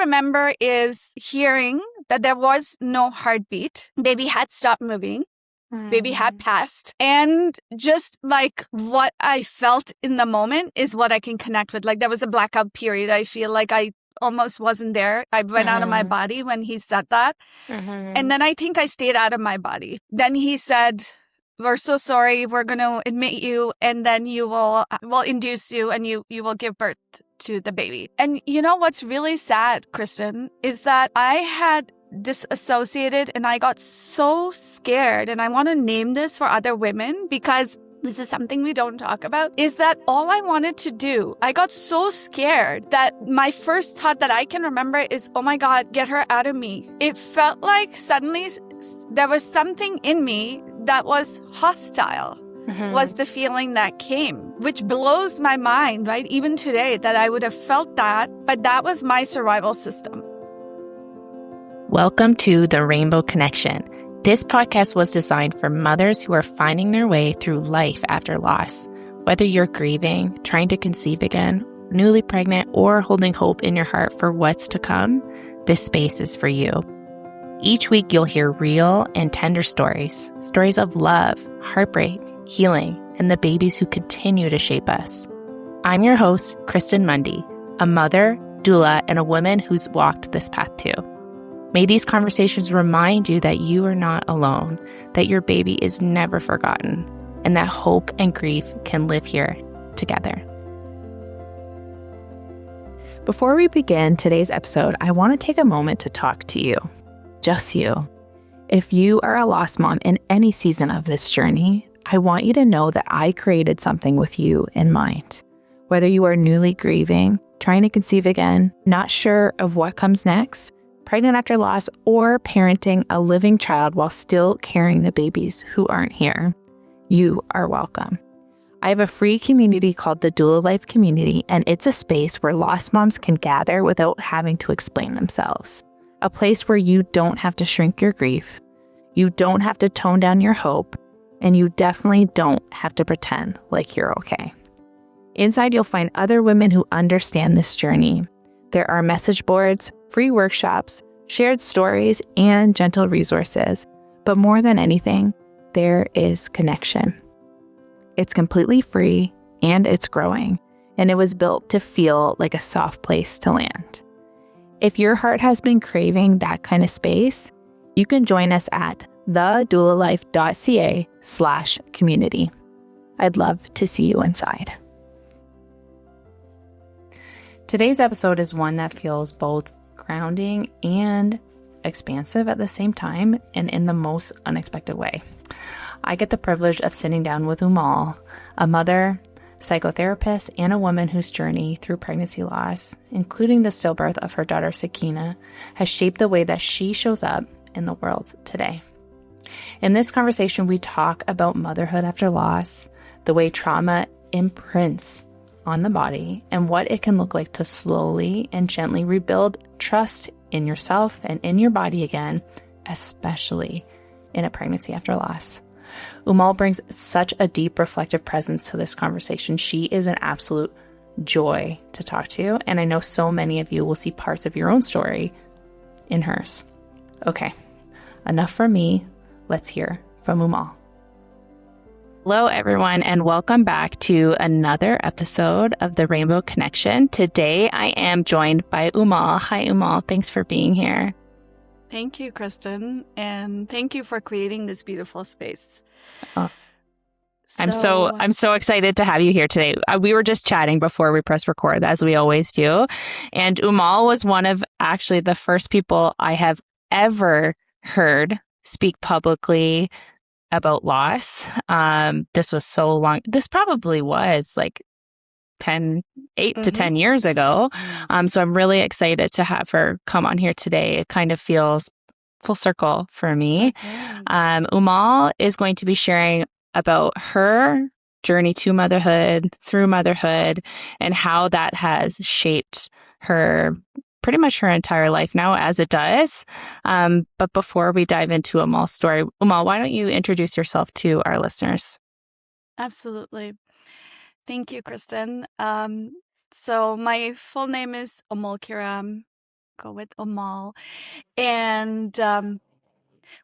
remember is hearing that there was no heartbeat. Baby had stopped moving. Baby had passed. And just like what I felt in the moment is what I can connect with. Like there was a blackout period. I feel like I almost wasn't there. I went out of my body when he said that. And then I think I stayed out of my body. Then he said, we're so sorry. We're going to admit you. And then we'll induce you and you will give birth to the baby. And you know what's really sad, Kristen, is that I had disassociated and I got so scared, and I want to name this for other women because this is something we don't talk about, is that all I wanted to do, I got so scared that my first thought that I can remember is, oh my God, get her out of me. It felt like suddenly there was something in me that was hostile. Was the feeling that came, which blows my mind, right? Even today that I would have felt that, but that was my survival system. Welcome to The Rainbow Connection. This podcast was designed for mothers who are finding their way through life after loss. Whether you're grieving, trying to conceive again, newly pregnant, or holding hope in your heart for what's to come, this space is for you. Each week, you'll hear real and tender stories of love, heartbreak, healing, and the babies who continue to shape us. I'm your host, Kristen Mundy, a mother, doula, and a woman who's walked this path too. May these conversations remind you that you are not alone, that your baby is never forgotten, and that hope and grief can live here together. Before we begin today's episode, I want to take a moment to talk to you, just you. If you are a lost mom in any season of this journey, I want you to know that I created something with you in mind. Whether you are newly grieving, trying to conceive again, not sure of what comes next, pregnant after loss, or parenting a living child while still carrying the babies who aren't here, you are welcome. I have a free community called the Doula Life Community, and it's a space where lost moms can gather without having to explain themselves. A place where you don't have to shrink your grief, you don't have to tone down your hope, and you definitely don't have to pretend like you're okay. Inside, you'll find other women who understand this journey. There are message boards, free workshops, shared stories, and gentle resources. But more than anything, there is connection. It's completely free and it's growing, and it was built to feel like a soft place to land. If your heart has been craving that kind of space, you can join us at thedoulalife.ca/community. I'd love to see you inside. Today's episode is one that feels both grounding and expansive at the same time, and in the most unexpected way. I get the privilege of sitting down with Ummul, a mother, psychotherapist, and a woman whose journey through pregnancy loss, including the stillbirth of her daughter Sakina, has shaped the way that she shows up in the world today. In this conversation, we talk about motherhood after loss, the way trauma imprints on the body, and what it can look like to slowly and gently rebuild trust in yourself and in your body again, especially in a pregnancy after loss. Ummul brings such a deep, reflective presence to this conversation. She is an absolute joy to talk to, and I know so many of you will see parts of your own story in hers. Okay, enough from me. Let's hear from Ummul. Hello, everyone, and welcome back to another episode of The Rainbow Connection. Today, I am joined by Ummul. Hi, Ummul. Thanks for being here. Thank you, Kristen, and thank you for creating this beautiful space. Oh. I'm so excited to have you here today. We were just chatting before we press record, as we always do, and Ummul was one of actually the first people I have ever heard speak publicly about loss. This was so long. This probably was like 8 to 10 years ago. So I'm really excited to have her come on here today. It kind of feels full circle for me. Ummul is going to be sharing about her journey to motherhood, through motherhood, and how that has shaped her pretty much her entire life now, as it does. But before we dive into Ummul's story, Ummul, why don't you introduce yourself to our listeners? Absolutely. Thank you, Kristen. So my full name is Ummul Kiram. go with Ummul. And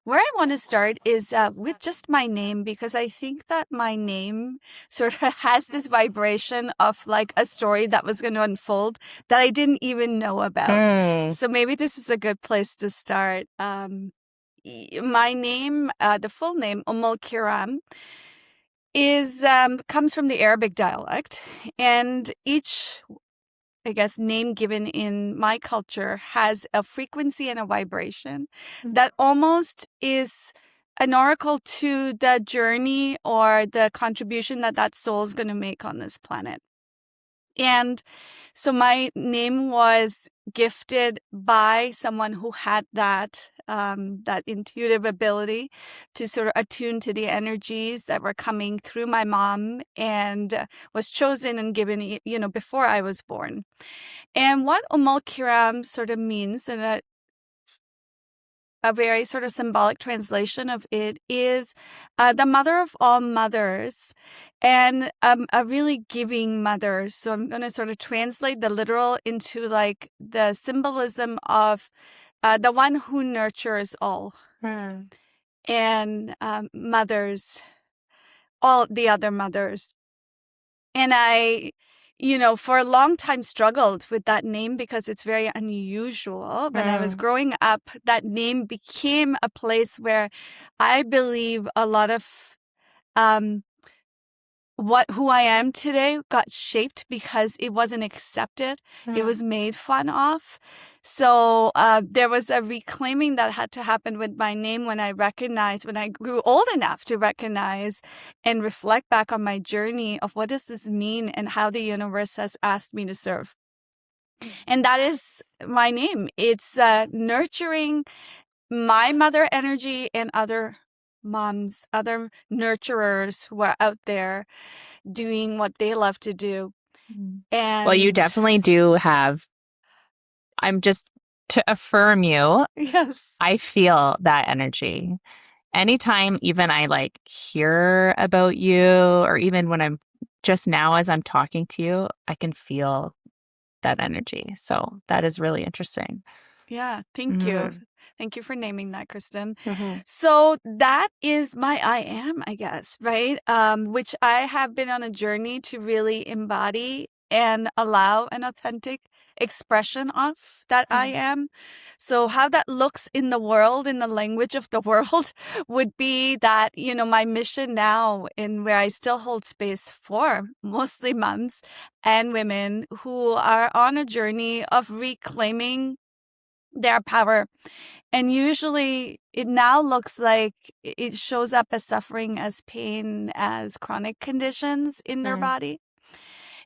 where I want to start is with just my name, because I think that my name sort of has this vibration of like a story that was going to unfold that I didn't even know about. So maybe this is a good place to start. My name, the full name, Ummul Kiram, is comes from the Arabic dialect, and each, I guess, name given in my culture has a frequency and a vibration that almost is an oracle to the journey or the contribution that that soul is going to make on this planet. And so my name was gifted by someone who had that intuitive ability to sort of attune to the energies that were coming through my mom, and was chosen and given, before I was born. And what Ummul Kiram sort of means, and a very sort of symbolic translation of it, is the mother of all mothers, and a really giving mother. So I'm going to sort of translate the literal into like the symbolism of the one who nurtures all, and mothers, all the other mothers. And I, for a long time struggled with that name because it's very unusual. When I was growing up, that name became a place where I believe a lot of who I am today got shaped because it wasn't accepted. It was made fun of. So there was a reclaiming that had to happen with my name when I grew old enough to recognize and reflect back on my journey of what does this mean and how the universe has asked me to serve. And that is my name. It's nurturing my mother energy and other moms, other nurturers who are out there doing what they love to do. And Well, you definitely do have, I'm just to affirm you. Yes. I feel that energy. Anytime even I like hear about you, or even when I'm just now as I'm talking to you, I can feel that energy. So that is really interesting. Yeah, thank you. Thank you for naming that, Kristen. So that is my I am, I guess, right? Which I have been on a journey to really embody and allow an authentic expression of that I am. So how that looks in the world, in the language of the world, would be that, my mission now, in where I still hold space for mostly moms and women who are on a journey of reclaiming their power. And usually it now looks like it shows up as suffering, as pain, as chronic conditions in their body.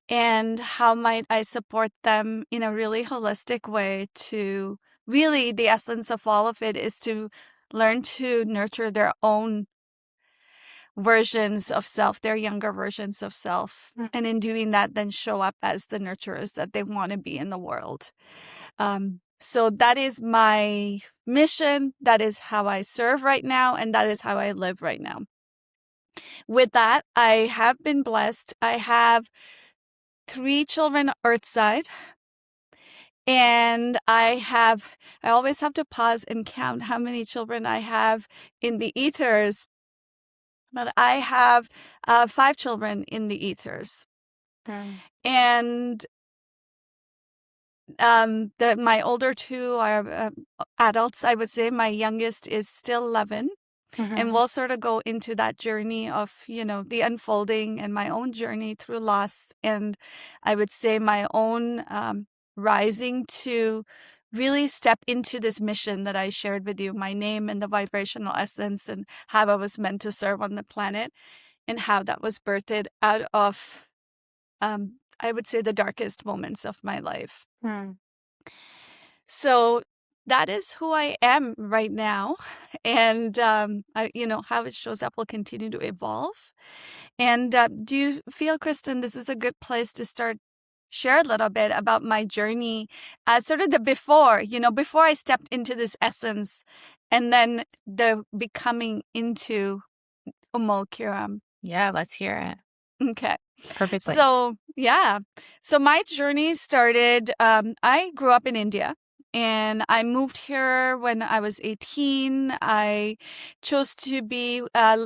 And how might I support them in a really holistic way to really, the essence of all of it is to learn to nurture their own versions of self, their younger versions of self. And in doing that, then show up as the nurturers that they want to be in the world. So that is my mission. That is how I serve right now. And that is how I live right now. With that, I have been blessed. I have 3 children earthside. And I always have to pause and count how many children I have in the ethers. But I have 5 children in the ethers. And my older 2 are adults, I would say. My youngest is still 11. And we'll sort of go into that journey of, the unfolding and my own journey through loss. And I would say my own rising to really step into this mission that I shared with you, my name and the vibrational essence, and how I was meant to serve on the planet, and how that was birthed out of, I would say, the darkest moments of my life. So that is who I am right now. And, how it shows up will continue to evolve. And do you feel, Kristen, this is a good place to start share a little bit about my journey, sort of the before I stepped into this essence, and then the becoming into Ummul Kiram? Yeah, let's hear it. Okay. Perfect place. So, yeah. So my journey started, I grew up in India. And I moved here when I was 18. I chose to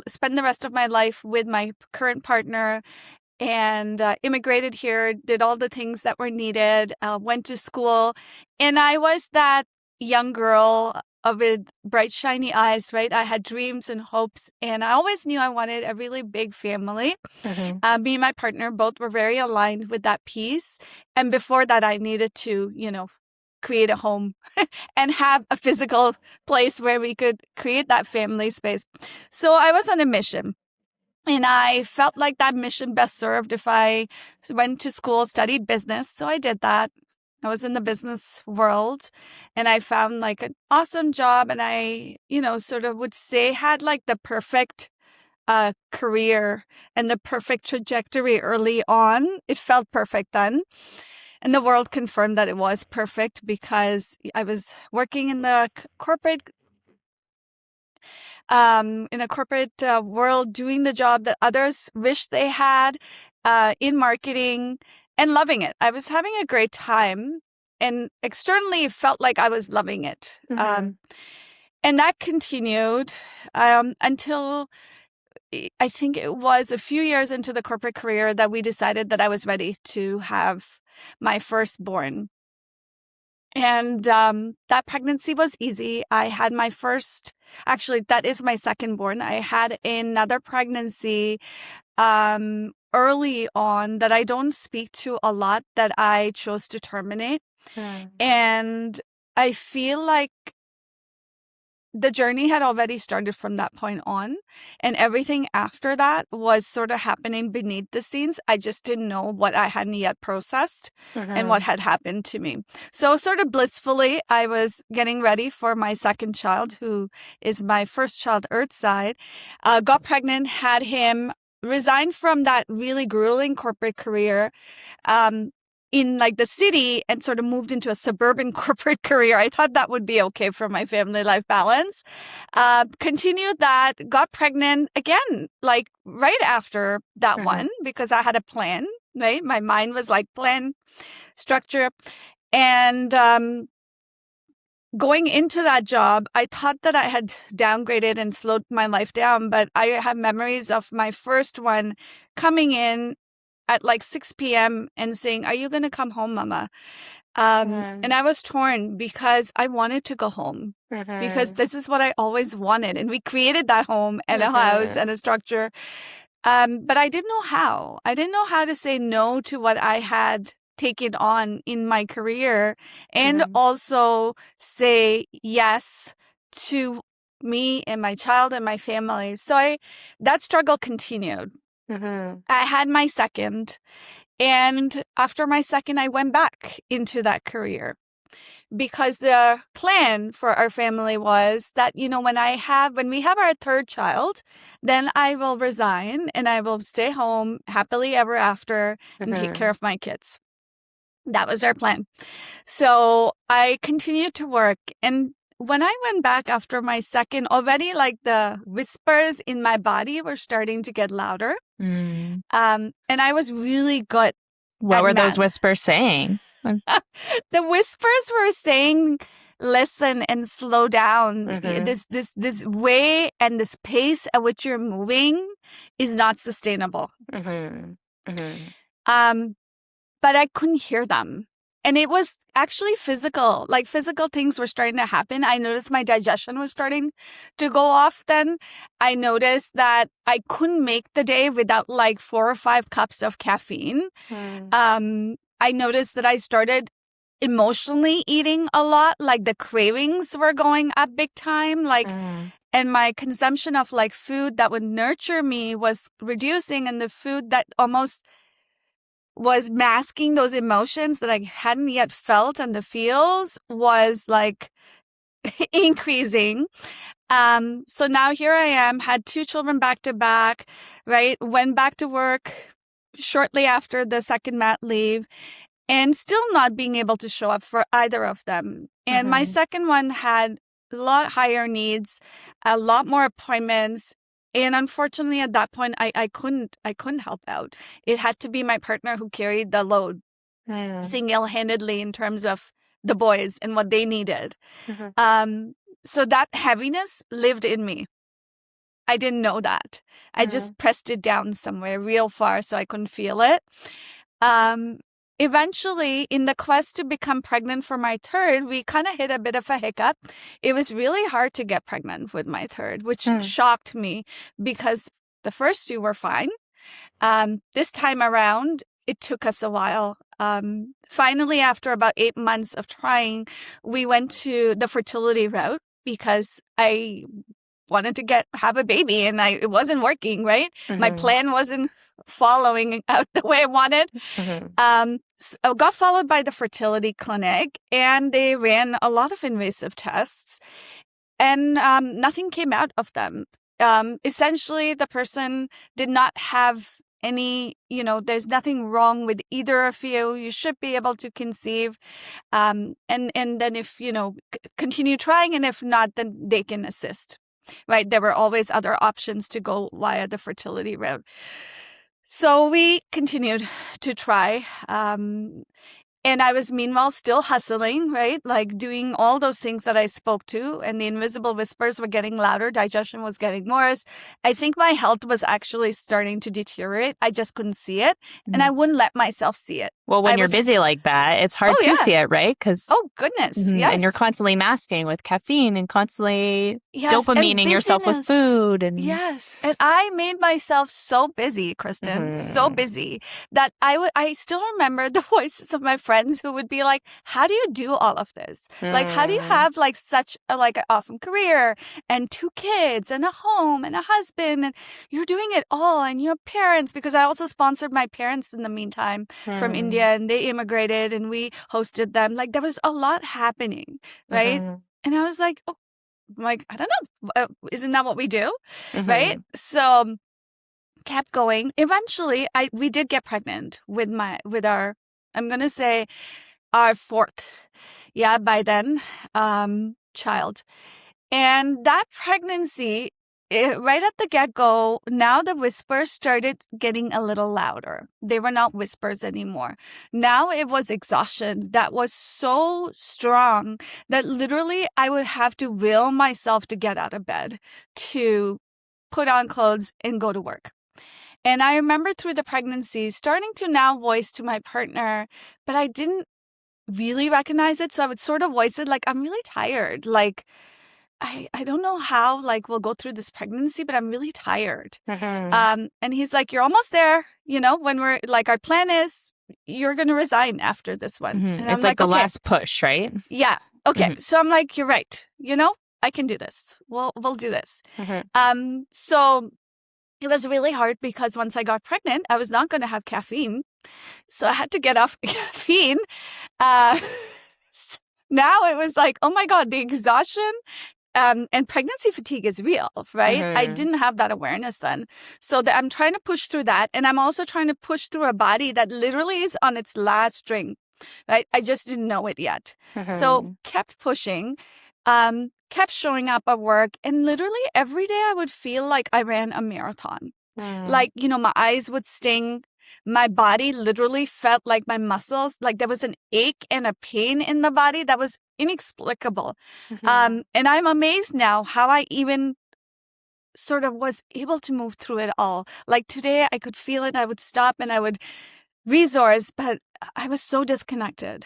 spend the rest of my life with my current partner and immigrated here, did all the things that were needed, went to school. And I was that young girl with bright, shiny eyes, right? I had dreams and hopes, and I always knew I wanted a really big family. Me and my partner both were very aligned with that piece. And before that, I needed to, create a home and have a physical place where we could create that family space. So I was on a mission. And I felt like that mission best served if I went to school, studied business. So I did that. I was in the business world and I found like an awesome job. And I, sort of would say had like the perfect career and the perfect trajectory early on. It felt perfect then. And the world confirmed that it was perfect because I was working in the corporate world, doing the job that others wish they had in marketing and loving it. I was having a great time and externally it felt like I was loving it. And that continued until I think it was a few years into the corporate career that we decided that I was ready to have my firstborn. And that pregnancy was easy. I had my first, actually, that is my second born. I had another pregnancy early on that I don't speak to a lot that I chose to terminate. And I feel like the journey had already started from that point on. And everything after that was sort of happening beneath the scenes. I just didn't know what I hadn't yet processed and what had happened to me. So sort of blissfully, I was getting ready for my second child, who is my first child, Earthside. Got pregnant, had him, resigned from that really grueling corporate career in like the city and sort of moved into a suburban corporate career. I thought that would be okay for my family life balance. Continued that, got pregnant again, like right after that one, because I had a plan, right? My mind was like plan, structure. And going into that job, I thought that I had downgraded and slowed my life down, but I have memories of my first one coming in at like 6 p.m. and saying, "Are you going to come home, Mama?" And I was torn because I wanted to go home because this is what I always wanted. And we created that home and a house and a structure. But I didn't know how. I didn't know how to say no to what I had taken on in my career and also say yes to me and my child and my family. So that struggle continued. I had my second, and after my second, I went back into that career because the plan for our family was that, when we have our third child, then I will resign and I will stay home happily ever after and take care of my kids. That was our plan. So I continued to work, and when I went back after my second, already like the whispers in my body were starting to get louder. And I was really good. What were those whispers saying? The whispers were saying, listen and slow down. This way and this pace at which you're moving is not sustainable. But I couldn't hear them. And it was actually physical, like physical things were starting to happen. I noticed my digestion was starting to go off then. I noticed that I couldn't make the day without like 4 or 5 cups of caffeine. I noticed that I started emotionally eating a lot, like the cravings were going up big time, and my consumption of like food that would nurture me was reducing, and the food that almost was masking those emotions that I hadn't yet felt, and the feels was like increasing. So now here I am, had 2 children back to back, right? Went back to work shortly after the second mat leave and still not being able to show up for either of them. And my second one had a lot higher needs, a lot more appointments. And unfortunately, at that point, I couldn't help out. It had to be my partner who carried the load single-handedly in terms of the boys and what they needed. So that heaviness lived in me. I didn't know that. I just pressed it down somewhere real far so I couldn't feel it. Eventually, in the quest to become pregnant for my third, we kind of hit a bit of a hiccup. It was really hard to get pregnant with my third, which shocked me because the first two were fine. This time around, it took us a while. Finally, after about 8 months of trying, we went to the fertility route because I wanted to have a baby and it wasn't working, right? My plan wasn't following out the way I wanted. So I got followed by the fertility clinic and they ran a lot of invasive tests and nothing came out of them. Essentially, the person did not have any, there's nothing wrong with either of you. You should be able to conceive. And then if, continue trying, and if not, then they can assist, right? There were always other options to go via the fertility route. So we continued to try. And I was meanwhile still hustling, right? Like doing all those things that I spoke to, and the invisible whispers were getting louder. Digestion was getting worse. I think my health was actually starting to deteriorate. I just couldn't see it, and I wouldn't let myself see it. Well, when you're busy like that, it's hard to see it, right? Because goodness, yes. And you're constantly masking with caffeine and constantly dopamining yourself with food. And yes, and I made myself so busy, Kristen, so busy that I still remember the voices of my friends who would be like, "How do you do all of this? Like, how do you have like such an awesome career and 2 kids and a home and a husband and you're doing it all and your parents?" Because I also sponsored my parents in the meantime from India. And they immigrated and we hosted them. Like there was a lot happening, right? And I was like, I don't know. Isn't that what we do? Right? So kept going. Eventually, we did get pregnant with our, I'm going to say our 4th. Yeah, by then, child. And that pregnancy, right at the get-go, now the whispers started getting a little louder. They were not whispers anymore. Now it was exhaustion that was so strong that literally I would have to will myself to get out of bed, to put on clothes and go to work. And I remember through the pregnancy starting to now voice to my partner, but I didn't really recognize it. So I would sort of voice it like, I'm really tired. Like, I don't know how we'll go through this pregnancy, but I'm really tired. And he's like, you're almost there. When we're like, our plan is you're going to resign after this one. And it's like the last push, right? Yeah. Okay. So I'm like, you're right. I can do this. We'll do this. So it was really hard because once I got pregnant, I was not going to have caffeine. So I had to get off the caffeine. Now it was like, oh my God, the exhaustion. And pregnancy fatigue is real, right? I didn't have that awareness then. So I'm trying to push through that. And I'm also trying to push through a body that literally is on its last string, right? I just didn't know it yet. So kept pushing, kept showing up at work. And literally every day I would feel like I ran a marathon. Like, my eyes would sting. My body literally felt like my muscles, like there was an ache and a pain in the body that was inexplicable. And I'm amazed now how I even sort of was able to move through it all. Like today I could feel it. I would stop and I would resource, but I was so disconnected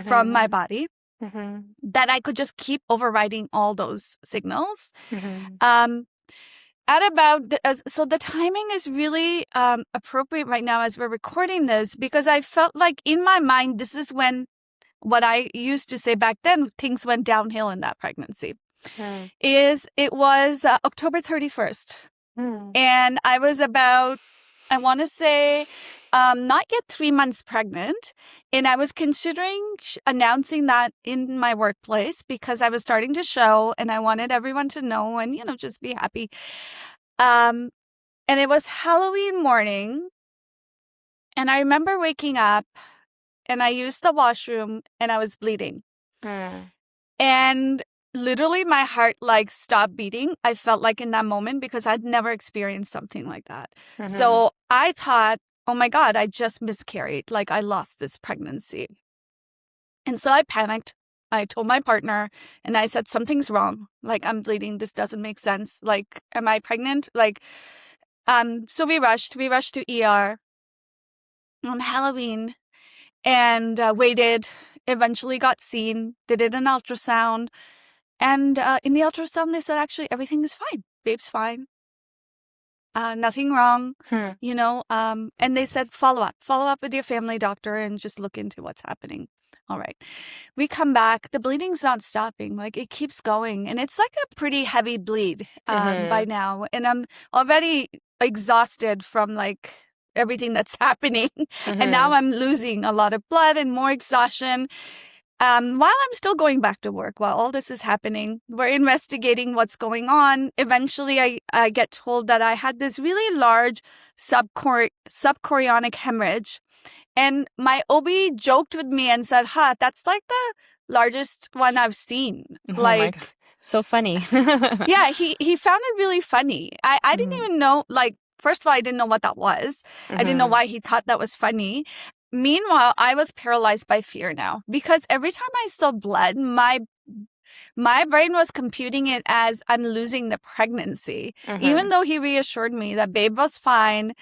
from my body that I could just keep overriding all those signals. At about, so the timing is really appropriate right now as we're recording this, because I felt like in my mind, this is when what I used to say back then, things went downhill in that pregnancy. It was October 31st. And I was about, I want to say, not yet 3 months pregnant. And I was considering announcing that in my workplace because I was starting to show and I wanted everyone to know and, just be happy. And it was Halloween morning. And I remember waking up and I used the washroom and I was bleeding. And literally my heart stopped beating. I felt like in that moment because I'd never experienced something like that. So I thought, oh my God, I just miscarried. Like I lost this pregnancy. And so I panicked I told my partner and I said, something's wrong. Like, I'm bleeding. This doesn't make sense. Like, am I pregnant? Like, so we rushed to ER on Halloween and waited, eventually got seen, they did an ultrasound. And in the ultrasound, they said, actually, everything is fine. Babe's fine. Nothing wrong, and they said, follow up with your family doctor and just look into what's happening. All right. We come back. The bleeding's not stopping. Like, it keeps going. And it's like a pretty heavy bleed by now. And I'm already exhausted from like everything that's happening. And now I'm losing a lot of blood and more exhaustion. While I'm still going back to work, while all this is happening, we're investigating what's going on. Eventually, I get told that I had this really large subchorionic hemorrhage. And my OB joked with me and said, that's like the largest one I've seen. Oh my God. So funny. Yeah, he found it really funny. I didn't even know, like, first of all, I didn't know what that was. I didn't know why he thought that was funny. Meanwhile, I was paralyzed by fear now because every time I saw blood, my brain was computing it as I'm losing the pregnancy. Even though he reassured me that babe was fine,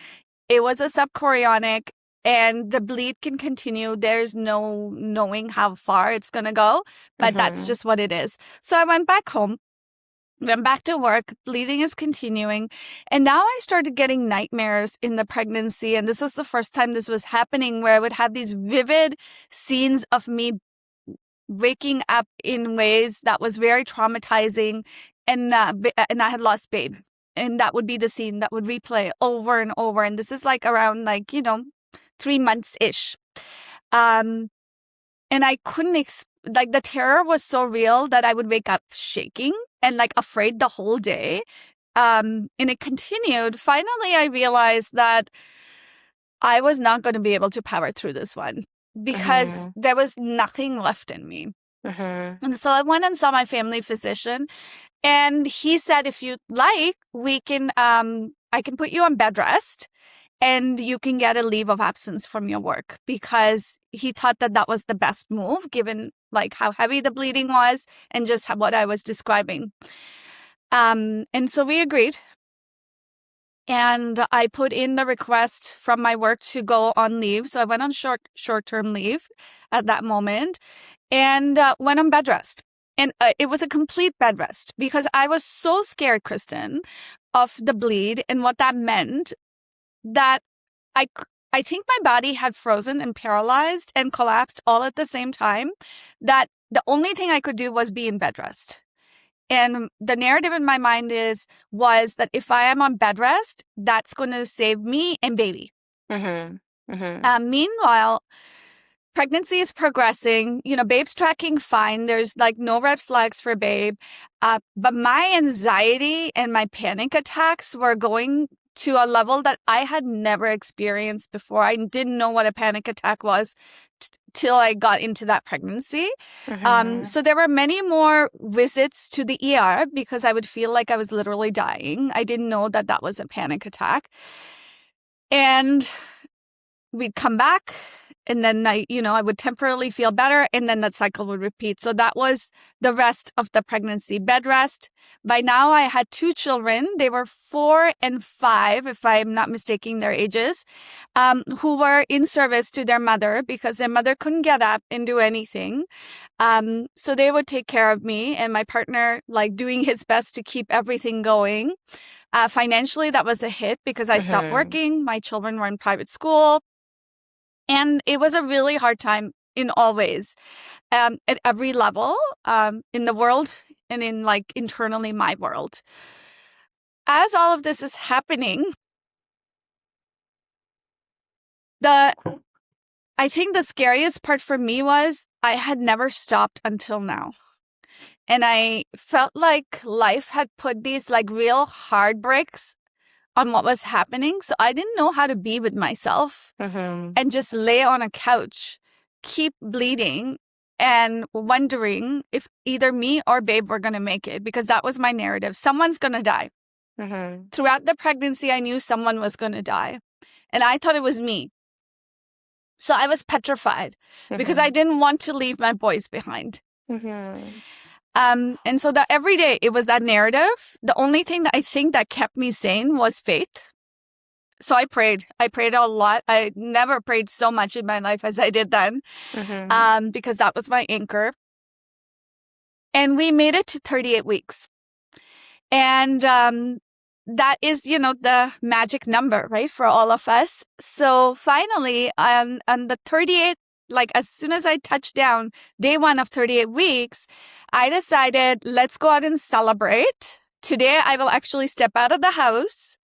it was a subchorionic and the bleed can continue. There's no knowing how far it's going to go, but that's just what it is. So I went back home. Went back to work, bleeding is continuing, and now I started getting nightmares in the pregnancy, and this was the first time this was happening where I would have these vivid scenes of me waking up in ways that was very traumatizing, and I had lost babe, and that would be the scene that would replay over and over, and this is like around 3 months-ish. And I couldn't the terror was so real that I would wake up shaking and like afraid the whole day. And it continued. Finally, I realized that I was not going to be able to power through this one because there was nothing left in me. And so I went and saw my family physician, and he said, if you'd like, we can, I can put you on bed rest. And you can get a leave of absence from your work, because he thought that that was the best move given like how heavy the bleeding was and just what I was describing. And so we agreed. And I put in the request from my work to go on leave. So I went on short-term leave at that moment and went on bed rest. And it was a complete bed rest because I was so scared, Kristen, of the bleed and what that meant, that I think my body had frozen and paralyzed and collapsed all at the same time, that the only thing I could do was be in bed rest. And the narrative in my mind was that if I am on bed rest, that's going to save me and baby. Meanwhile, pregnancy is progressing. Babe's tracking fine. There's like no red flags for babe. But my anxiety and my panic attacks were going to a level that I had never experienced before. I didn't know what a panic attack was till I got into that pregnancy. So there were many more visits to the ER because I would feel like I was literally dying. I didn't know that that was a panic attack. And we'd come back, and then I would temporarily feel better, and then that cycle would repeat. So that was the rest of the pregnancy, bed rest. By now, I had 2 children. They were 4 and 5, if I'm not mistaking their ages, who were in service to their mother because their mother couldn't get up and do anything. So they would take care of me, and my partner, like, doing his best to keep everything going. Financially, that was a hit because I stopped working. My children were in private school. And it was a really hard time in all ways, at every level, in the world and in like internally my world. As all of this is happening, I think the scariest part for me was I had never stopped until now. And I felt like life had put these like real hard brakes on what was happening. So I didn't know how to be with myself and just lay on a couch, keep bleeding and wondering if either me or babe were going to make it, because that was my narrative. Someone's going to die. Throughout the pregnancy, I knew someone was going to die, and I thought it was me. So I was petrified because I didn't want to leave my boys behind. Mm-hmm. And so that every day it was that narrative. The only thing that I think that kept me sane was faith. So I prayed. I prayed a lot. I never prayed so much in my life as I did then, because that was my anchor. And we made it to 38 weeks. And that is, the magic number, right, for all of us. So finally, on the 38th, like as soon as I touched down, day 1 of 38 weeks, I decided, let's go out and celebrate. Today, I will actually step out of the house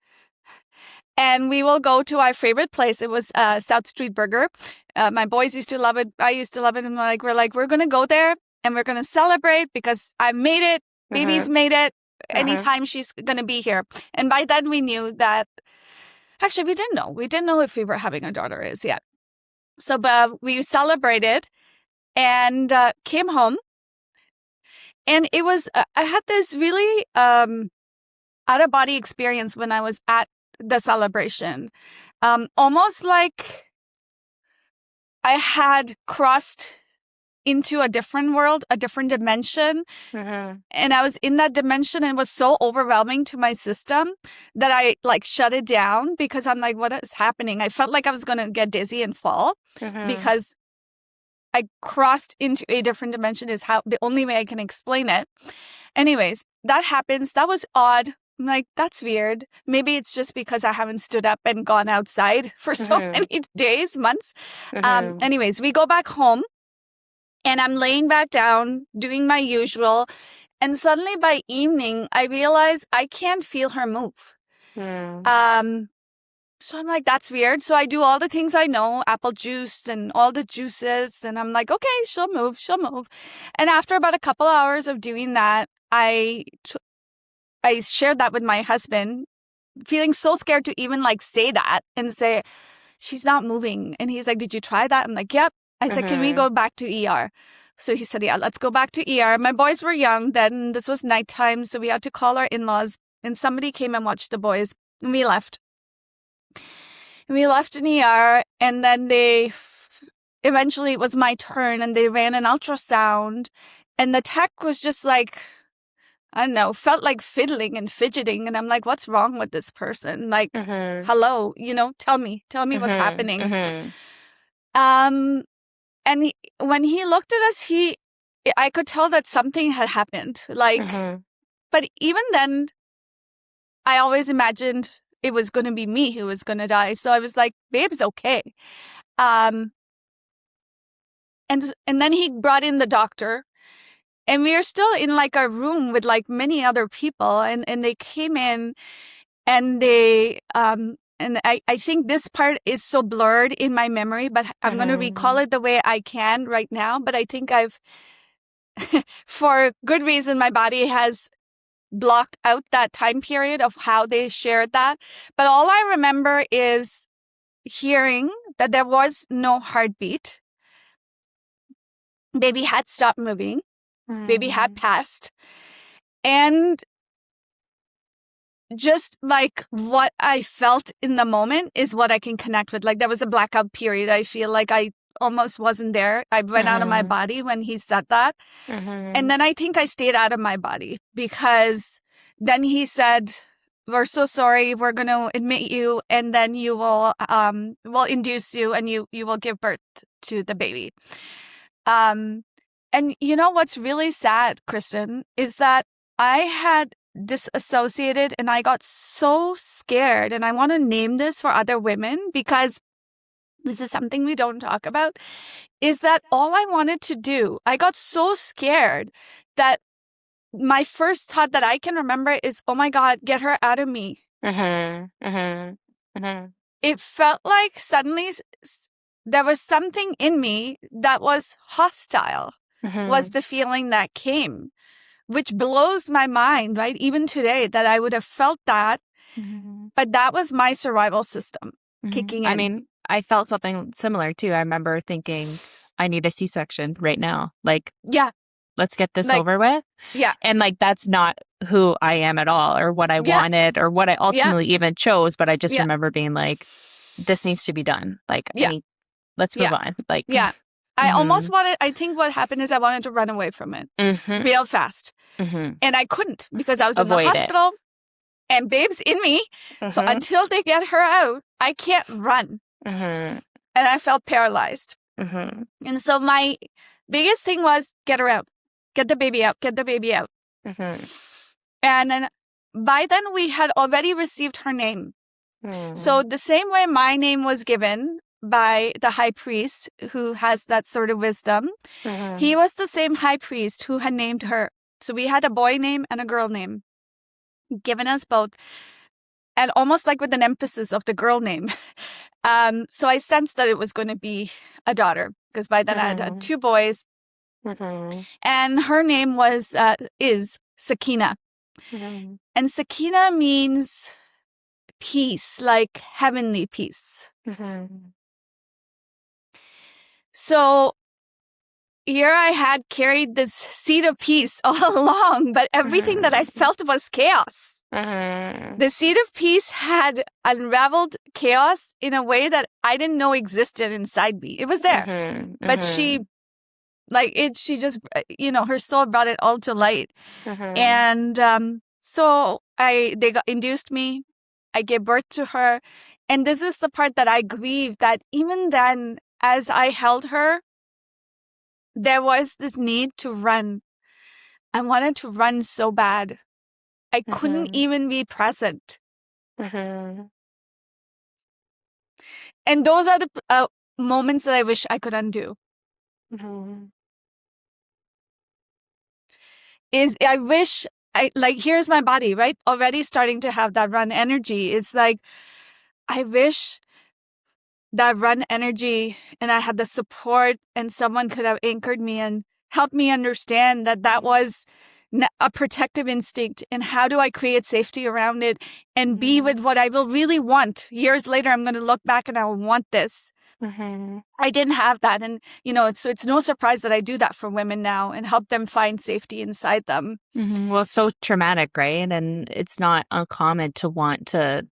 and we will go to our favorite place. It was South Street Burger. My boys used to love it. I used to love it. And we're going to go there and we're going to celebrate because I made it. Baby's made it. Anytime she's going to be here. And by then we knew that, actually we didn't know. We didn't know if we were having a daughter as yet. So we celebrated and came home. And it was, I had this really out-of-body experience when I was at the celebration. Almost like I had crossed into a different world, a different dimension. And I was in that dimension and it was so overwhelming to my system that I shut it down because I'm like, what is happening? I felt like I was going to get dizzy and fall because I crossed into a different dimension is how the only way I can explain it. Anyways, that happens. That was odd. I'm like, that's weird. Maybe it's just because I haven't stood up and gone outside for so many days, months. Anyways, we go back home. And I'm laying back down, doing my usual. And suddenly by evening, I realize I can't feel her move. So I'm like, that's weird. So I do all the things I know, apple juice and all the juices. And I'm like, okay, she'll move. And after about a couple hours of doing that, I shared that with my husband, feeling so scared to even say that and say, she's not moving. And he's like, did you try that? I'm like, yep. I said, can we go back to ER? So he said, yeah, let's go back to ER. My boys were young then. This was nighttime. So we had to call our in-laws and somebody came and watched the boys and we left. We left in ER and then eventually it was my turn and they ran an ultrasound and the tech was just like, I don't know, felt like fiddling and fidgeting. And I'm like, what's wrong with this person? Like, hello, tell me what's happening. And when he looked at us, I could tell that something had happened. But even then, I always imagined it was going to be me who was going to die. So I was like, babe's okay. And then he brought in the doctor. And we were still in a room with many other people. And they came in and they... And I think this part is so blurred in my memory, but I'm going to recall it the way I can right now. But I think for good reason, my body has blocked out that time period of how they shared that. But all I remember is hearing that there was no heartbeat. Baby had stopped moving. Baby had passed. And just what I felt in the moment is what I can connect with. There was a blackout period. I feel like I almost wasn't there. I went out of my body when he said that. And then I think I stayed out of my body because then he said, we're so sorry. We're going to admit you and then you will, we'll induce you and you will give birth to the baby. And what's really sad, Kristen, is that I had disassociated and I got so scared, and I want to name this for other women because this is something we don't talk about, is that all I wanted to do, I got so scared that my first thought that I can remember is, oh my God, get her out of me. It felt like suddenly there was something in me that was hostile, was the feeling that came. Which blows my mind, right? Even today, that I would have felt that. But that was my survival system kicking in. I mean, I felt something similar too. I remember thinking, I need a C-section right now. Yeah. Let's get this over with. Yeah. And that's not who I am at all or what I wanted or what I ultimately even chose. But I just remember being like, this needs to be done. Let's move on. Yeah. I almost wanted, I think what happened is I wanted to run away from it real fast. And I couldn't because I was in the Avoid it. hospital and babe's in me. So until they get her out, I can't run. And I felt paralyzed. And so my biggest thing was get her out, get the baby out, get the baby out. And then by then we had already received her name. So the same way my name was given by the high priest who has that sort of wisdom, he was the same high priest who had named her. So we had a boy name and a girl name given us both, and almost like with an emphasis of the girl name. So I sensed that it was going to be a daughter because by then I had 2 boys, and her name is Sakina. And Sakina means peace, like heavenly peace. So here I had carried this seed of peace all along, but everything that I felt was chaos. The seed of peace had unraveled chaos in a way that I didn't know existed inside me. It was there, but she just, her soul brought it all to light. And so they induced me. I gave birth to her. And this is the part that I grieved, that even then, as I held her, there was this need to run. I wanted to run so bad. I couldn't even be present. And those are the moments that I wish I could undo. I wish here's my body, right? Already starting to have that run energy. It's like, I wish that run energy and I had the support and someone could have anchored me and helped me understand that was a protective instinct, and how do I create safety around it and be with what I will really want. Years later, I'm going to look back and I will want this. I didn't have that. And, it's no surprise that I do that for women now and help them find safety inside them. Well, it's so traumatic, right? And it's not uncommon to want to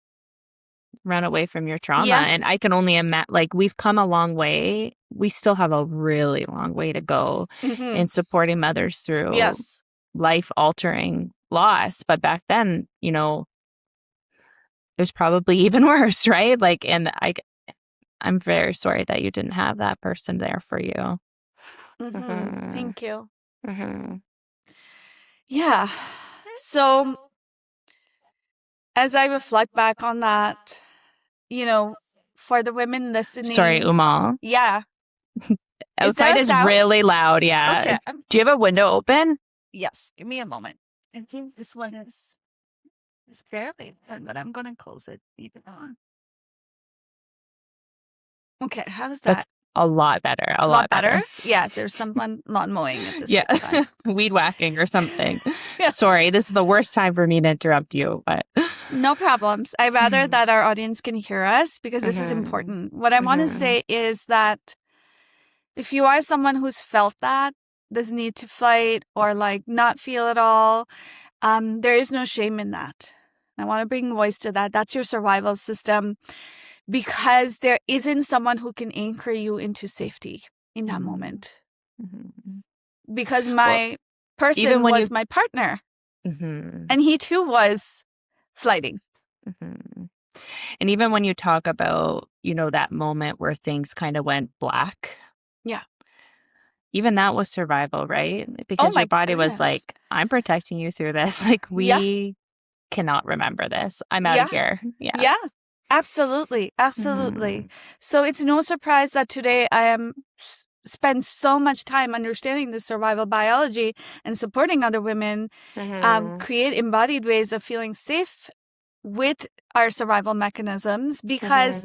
run away from your trauma. Yes. And I can only imagine, we've come a long way. We still have a really long way to go in supporting mothers through life-altering loss. But back then, it was probably even worse, right? And I'm very sorry that you didn't have that person there for you. Thank you. Yeah. So as I reflect back on that, for the women listening. Sorry, Ummul. Yeah. Outside is really loud. Yeah. Okay. Do you have a window open? Yes. Give me a moment. I think this one is fairly open, but I'm going to close it even on. Okay. How's that? That's a lot better. A lot better. Yeah. There's someone lawn mowing at this time. Weed whacking or something. Yes. Sorry. This is the worst time for me to interrupt you, but no problems. I'd rather that our audience can hear us because this is important. What I want to say is that if you are someone who's felt this need to fight or not feel at all, there is no shame in that. I want to bring voice to that. That's your survival system, because there isn't someone who can anchor you into safety in that moment. Because my person was my partner, and he too was flighting. And even when you talk about, that moment where things kind of went black. Yeah. Even that was survival, right? Because your body was like, I'm protecting you through this. We cannot remember this. I'm out of here. Yeah. Absolutely. Absolutely. So it's no surprise that today I spend so much time understanding the survival biology and supporting other women create embodied ways of feeling safe with our survival mechanisms, because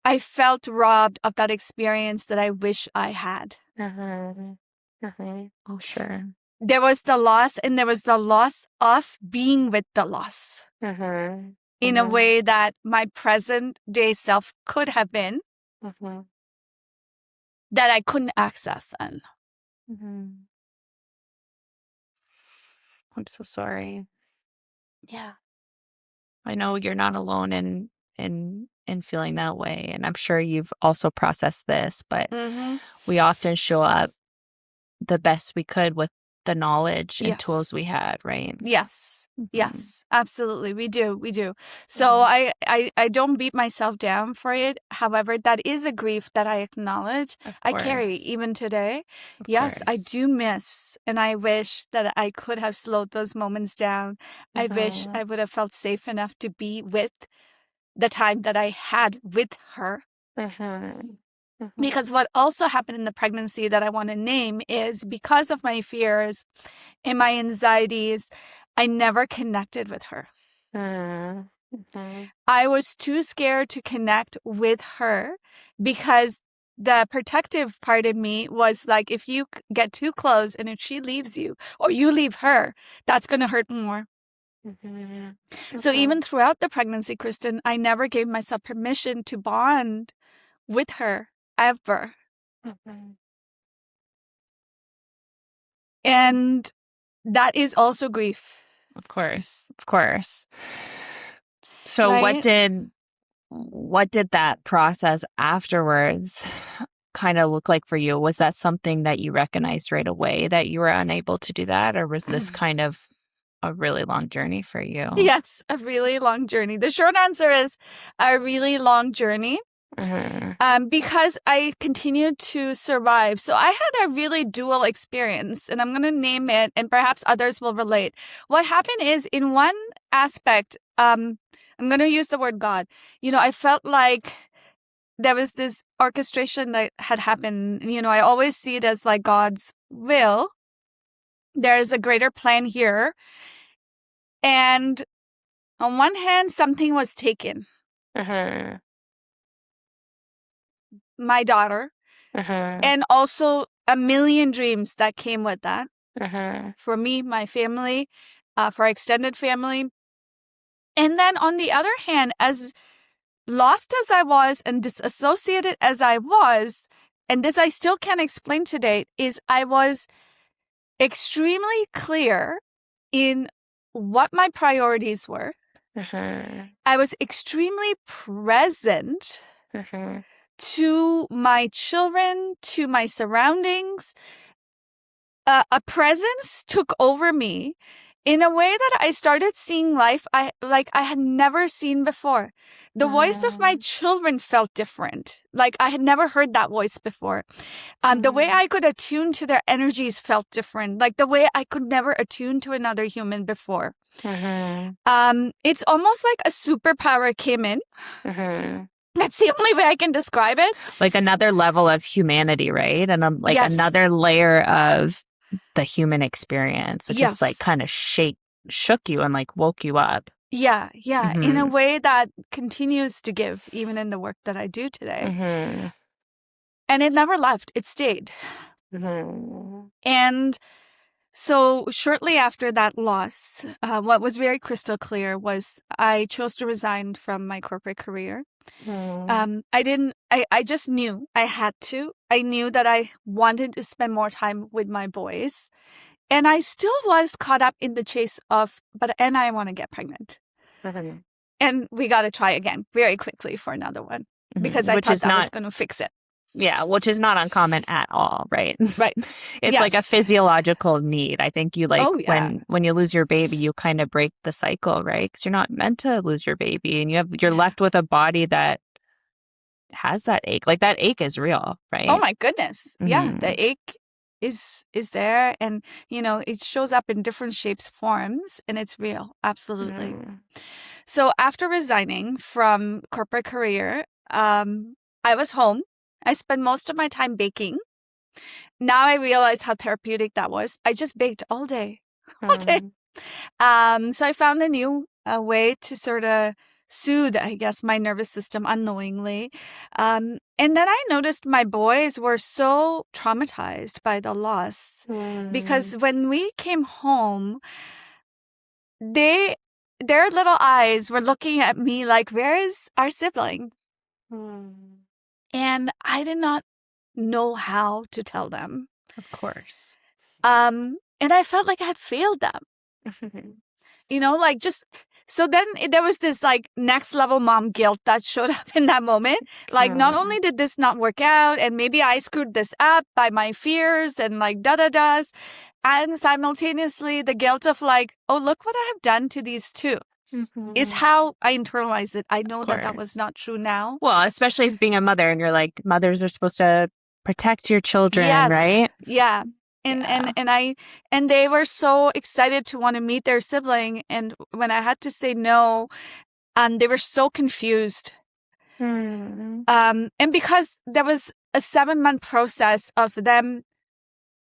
I felt robbed of that experience that I wish I had. Oh, sure. There was the loss, and there was the loss of being with the loss in a way that my present day self could have been, that I couldn't access then. I'm so sorry. Yeah. I know you're not alone in in feeling that way. And I'm sure you've also processed this, but Mm-hmm. we often show up the best we could with the knowledge and Yes. tools we had, right? Yes. Mhm. Yes, absolutely. We do. So I don't beat myself down for it. However, that is a grief that I acknowledge. Of I carry course. even today. Of Yes, I course. do miss, and I wish that I could have slowed those moments down. I wish I would have felt safe enough to be with the time that I had with her. Because what also happened in the pregnancy that I want to name is because of my fears and my anxieties, I never connected with her. I was too scared to connect with her because the protective part of me was like, if you get too close and if she leaves you or you leave her, that's going to hurt more. So even throughout the pregnancy, Kristen, I never gave myself permission to bond with her ever. And that is also grief. Of course. Of course. So Right? what did that process afterwards kind of look like for you? Was that something that you recognized right away that you were unable to do that? Or was this kind of a really long journey for you? Yes, a really long journey. The short answer is a really long journey. Because I continued to survive. So I had a really dual experience, and I'm going to name it, and perhaps others will relate. What happened is, in one aspect, I'm going to use the word God. I felt like there was this orchestration that had happened. I always see it as like God's will. There is a greater plan here. And on one hand, something was taken. My daughter. And also a million dreams that came with that. For me, my family, for extended family. And then on the other hand, as lost as I was and disassociated as I was, and this I still can't explain to date, is I was extremely clear in what my priorities were. I was extremely present to my children, to my surroundings. A presence took over me in a way that I started seeing life I had never seen before. The voice of my children felt different. Like I had never heard that voice before. The way I could attune to their energies felt different. Like the way I could never attune to another human before. It's almost like a superpower came in. That's the only way I can describe it. Like another level of humanity, right? And Yes. another layer of the human experience. It just like kind of shook you and like woke you up. Yeah. In a way that continues to give even in the work that I do today. And it never left. It stayed. And so shortly after that loss, what was very crystal clear was I chose to resign from my corporate career. I just knew I had to. I knew that I wanted to spend more time with my boys. And I still was caught up in the chase of, and I want to get pregnant. And we got to try again very quickly for another one because I thought that was going to fix it. Yeah, which is not uncommon at all, right? Right. It's like a physiological need. I think you when you lose your baby, you kind of break the cycle, right? Because you're not meant to lose your baby, and you're left with a body that has that ache. Like that ache is real, right? Oh my goodness. Yeah, the ache is there, and it shows up in different shapes, forms, and it's real. Absolutely. So after resigning from corporate career, I was home. I spent most of my time baking. Now I realize how therapeutic that was. I just baked all day. So I found a new way to sort of soothe, I guess, my nervous system unknowingly. And then I noticed my boys were so traumatized by the loss because when we came home, their little eyes were looking at me like, where is our sibling? And I did not know how to tell them. Of course. And I felt like I had failed them. Like just So then there was this like next level mom guilt that showed up in that moment. Like, not only did this not work out, and maybe I screwed this up by my fears and like da-da-das, and simultaneously the guilt of like, oh, look what I have done to these two. Is how I internalize it. I know that was not true now. Well, especially as being a mother, and you're like, mothers are supposed to protect your children, right? Yeah. And they were so excited to want to meet their sibling, and when I had to say no, they were so confused. And because there was a 7-month process of them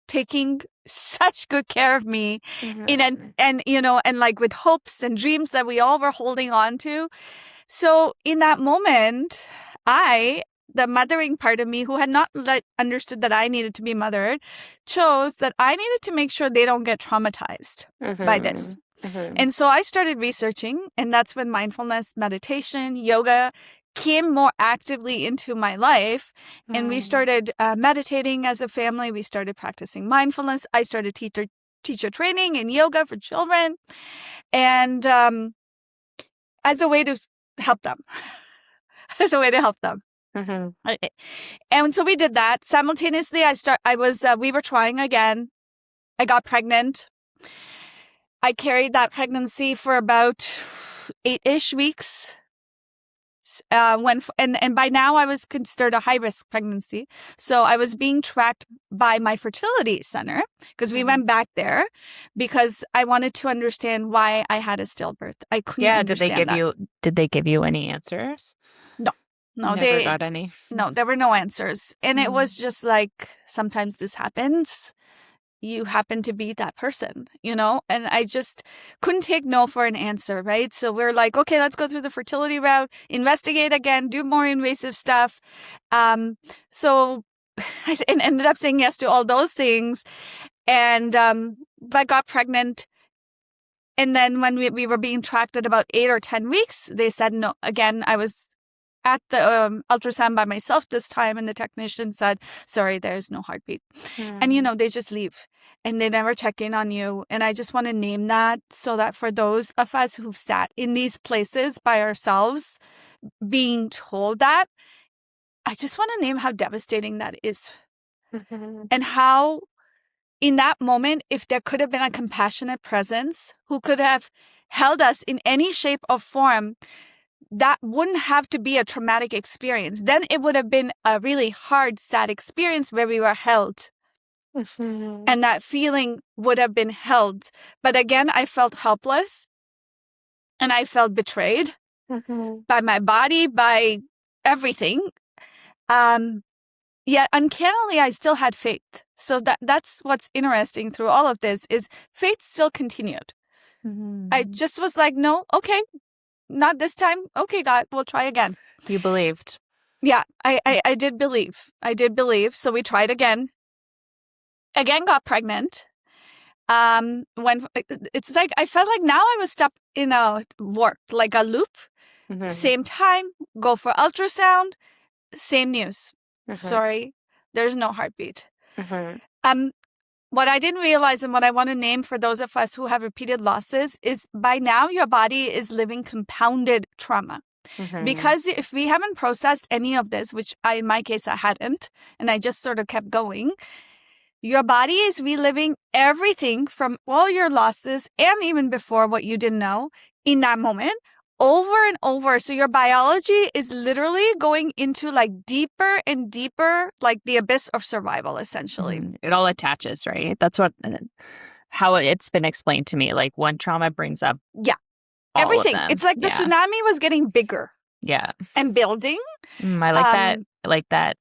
taking such good care of me and like with hopes and dreams that we all were holding on to. So in that moment, the mothering part of me, who had not understood that I needed to be mothered, chose that I needed to make sure they don't get traumatized by this. And so I started researching, and that's when mindfulness, meditation, yoga came more actively into my life. And we started meditating as a family. We started practicing mindfulness. I started teacher training and yoga for children, and as a way to help them. And so we did that. Simultaneously, we were trying again. I got pregnant. I carried that pregnancy for about 8-ish weeks. And by now I was considered a high-risk pregnancy. So I was being tracked by my fertility center, because we went back there because I wanted to understand why I had a stillbirth. I couldn't understand did they give you any answers? No, Never got any. No, there were no answers. And it was just like, sometimes this happens. You happen to be that person, and I just couldn't take no for an answer, right? So we're like, okay, let's go through the fertility route, investigate again, do more invasive stuff. So I ended up saying yes to all those things, and I got pregnant. And then when we were being tracked at about 8 or 10 weeks, they said no. Again, I was at the ultrasound by myself this time, and the technician said, sorry, there's no heartbeat. And, they just leave, and they never check in on you. And I just want to name that, so that for those of us who've sat in these places by ourselves being told that, I just want to name how devastating that is. And how in that moment, if there could have been a compassionate presence who could have held us in any shape or form, that wouldn't have to be a traumatic experience. Then it would have been a really hard, sad experience where we were held. And that feeling would have been held. But again, I felt helpless, and I felt betrayed by my body, by everything. Yet uncannily, I still had faith. So that's what's interesting through all of this, is faith still continued. I just was like, no, okay. Not this time. Okay, God, we'll try again. You believed. Yeah, I did believe. So we tried again. Again, got pregnant. When it's like, I felt like now I was stuck in a warp, like a loop. Same time, go for ultrasound, same news. Sorry, there's no heartbeat. What I didn't realize, and what I want to name for those of us who have repeated losses, is by now your body is living compounded trauma. Because if we haven't processed any of this, which in my case I hadn't, and I just sort of kept going, your body is reliving everything from all your losses, and even before what you didn't know, in that moment, over and over. So your biology is literally going into like deeper and deeper, like the abyss of survival, essentially. It all attaches, right? That's how it's been explained to me. Like, one trauma brings up everything. It's like the tsunami was getting bigger. Yeah. And building. I like that. Like that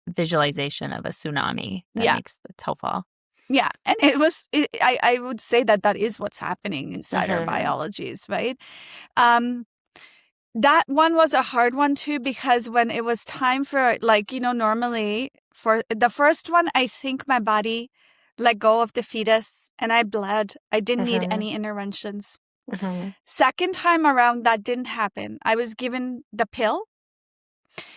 visualization of a tsunami. It's helpful. Yeah. And I would say that is what's happening inside our biologies, right? That one was a hard one too, because when it was time for, like, normally for the first one, I think my body let go of the fetus and I bled. I didn't need any interventions. Second time around, that didn't happen. I was given the pill.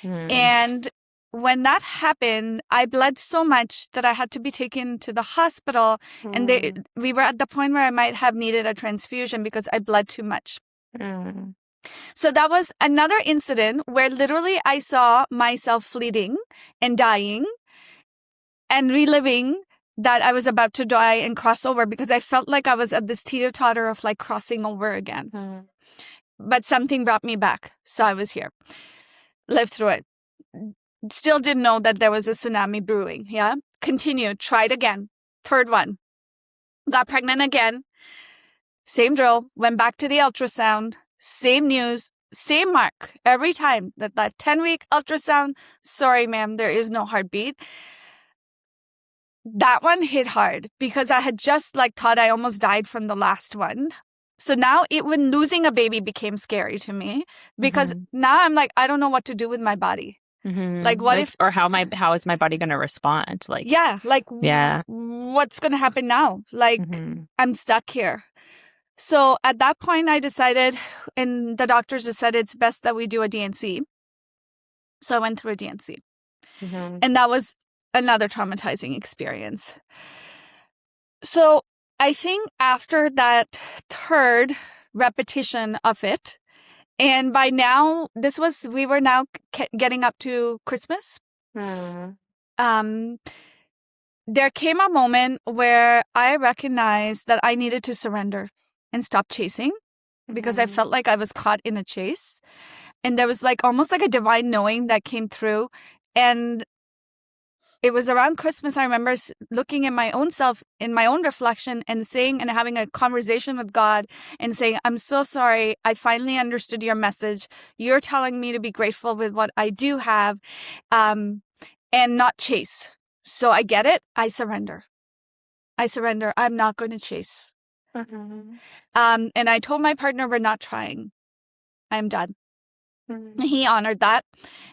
And when that happened, I bled so much that I had to be taken to the hospital. And we were at the point where I might have needed a transfusion because I bled too much. Mm. So that was another incident where literally I saw myself fleeting and dying and reliving that I was about to die and cross over, because I felt like I was at this teeter-totter of like crossing over again. Mm. But something brought me back. So I was here, lived through it. Still didn't know that there was a tsunami brewing. Yeah. Continued, tried again. Third one. Got pregnant again. Same drill. Went back to the ultrasound. Same news. Same mark. Every time that 10-week ultrasound. Sorry, ma'am, there is no heartbeat. That one hit hard because I had just like thought I almost died from the last one. So now when losing a baby became scary to me, because now I'm like, I don't know what to do with my body. Mm-hmm. Like what if, or how is my body going to respond? Like, yeah, like, yeah, what's going to happen now? Like I'm stuck here. So at that point I decided, and the doctors decided it's best that we do a DNC. So I went through a DNC. And that was another traumatizing experience. So I think after that third repetition of it, and by now we were now getting up to Christmas. There came a moment where I recognized that I needed to surrender and stop chasing, because I felt like I was caught in a chase. And there was like almost like a divine knowing that came through. And it was around Christmas, I remember looking at my own self in my own reflection and saying and having a conversation with God and saying, I'm so sorry. I finally understood your message. You're telling me to be grateful with what I do have and not chase. So I get it. I surrender. I'm not going to chase. And I told my partner, we're not trying. I'm done. He honored that.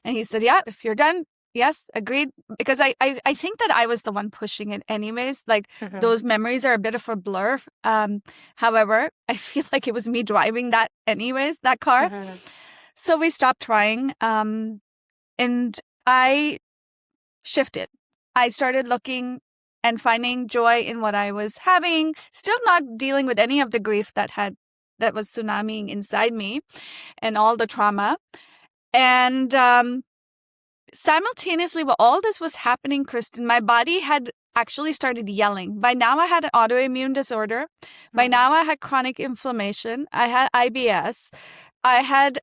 And he said, yeah, if you're done. Yes, agreed. Because I think that I was the one pushing it anyways. Like those memories are a bit of a blur. However, I feel like it was me driving that anyways, that car. So we stopped trying. And I shifted. I started looking and finding joy in what I was having, still not dealing with any of the grief that was tsunamiing inside me and all the trauma. And simultaneously, while all this was happening, Kristen, my body had actually started yelling. By now, I had an autoimmune disorder. By now, I had chronic inflammation. I had IBS. I had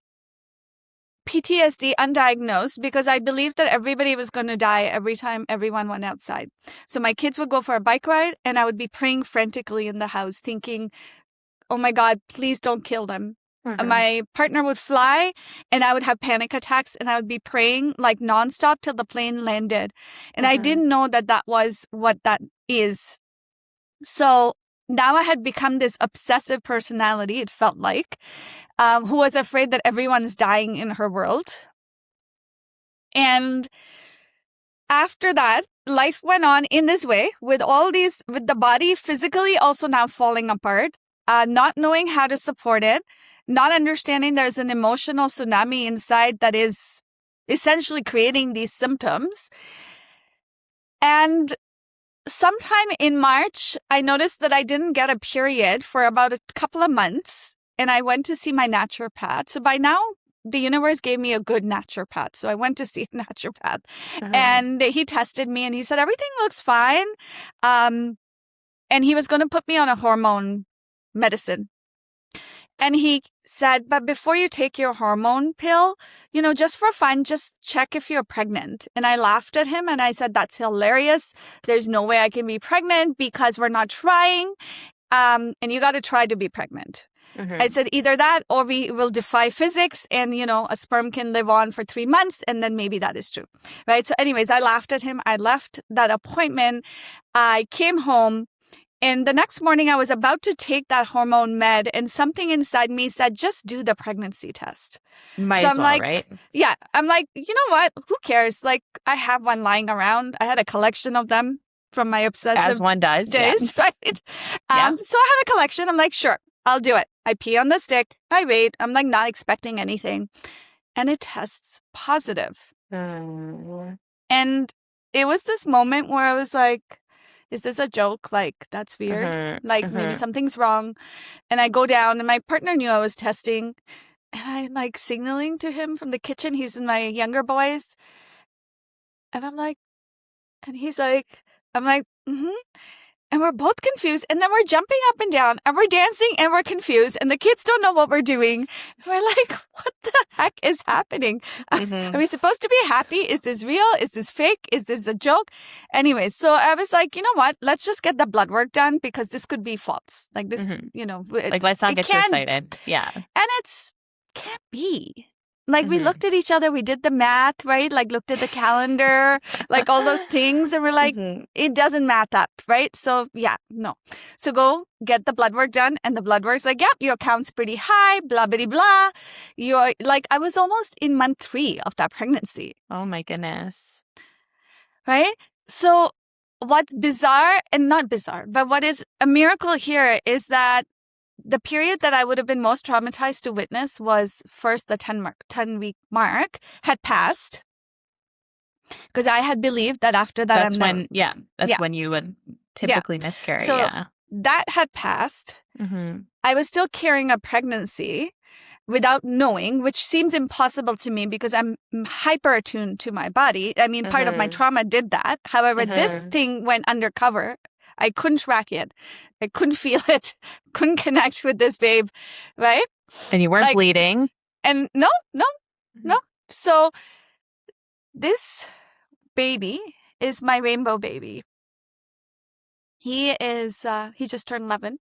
PTSD undiagnosed because I believed that everybody was going to die every time everyone went outside. So my kids would go for a bike ride and I would be praying frantically in the house thinking, oh my God, please don't kill them. My partner would fly and I would have panic attacks and I would be praying like nonstop till the plane landed. And I didn't know that was what that is. So now I had become this obsessive personality, it felt like, who was afraid that everyone's dying in her world. And after that, life went on in this way with the body physically also now falling apart, not knowing how to support it, not understanding there's an emotional tsunami inside that is essentially creating these symptoms. And sometime in March, I noticed that I didn't get a period for about a couple of months, and I went to see my naturopath. So by now, the universe gave me a good naturopath. So I went to see a naturopath, and he tested me, and he said, everything looks fine. And he was going to put me on a hormone medicine. And he said, but before you take your hormone pill, just for fun, just check if you're pregnant. And I laughed at him and I said, that's hilarious. There's no way I can be pregnant because we're not trying. And you got to try to be pregnant. I said, either that or we will defy physics and, a sperm can live on for 3 months and then maybe that is true. Right. So anyways, I laughed at him. I left that appointment. I came home. And the next morning, I was about to take that hormone med, and something inside me said, just do the pregnancy test. Might as well, right? Yeah. I'm like, you know what? Who cares? Like, I have one lying around. I had a collection of them from my obsessive as one does, days, right? So I had a collection. I'm like, sure, I'll do it. I pee on the stick. I wait. I'm like not expecting anything. And it tests positive. And it was this moment where I was like, is this a joke? Like, that's weird. Mm-hmm. Like, maybe something's wrong. And I go down, and my partner knew I was testing. And I'm like signaling to him from the kitchen. He's in my younger boys. And I'm like, and he's like, I'm like, mm-hmm. And we're both confused. And then we're jumping up and down and we're dancing and we're confused. And the kids don't know what we're doing. We're like, what the heck is happening? Are we supposed to be happy? Is this real? Is this fake? Is this a joke? Anyway, so I was like, you know what? Let's just get the blood work done because this could be false. Like this, you know. Like, let's not get too excited. Yeah. And can't be. Like, we looked at each other, we did the math, right? Like, looked at the calendar, like all those things. And we're like, it doesn't math up, right? So, yeah, no. So go get the blood work done. And the blood work's like, yep, your count's pretty high, blah, blah, blah. You're like, I was almost in month 3 of that pregnancy. Oh, my goodness. Right? So what's bizarre, and not bizarre, but what is a miracle here is that the period that I would have been most traumatized to witness was first the 10-week mark had passed because I had believed that after that that's when you would typically miscarry. So that had passed. I was still carrying a pregnancy without knowing, which seems impossible to me because I'm hyper attuned to my body. I mean, part of my trauma did that. However, this thing went undercover. I couldn't track it. I couldn't feel it. Couldn't connect with this babe, right? And you weren't bleeding. And no. So this baby is my rainbow baby. He just turned 11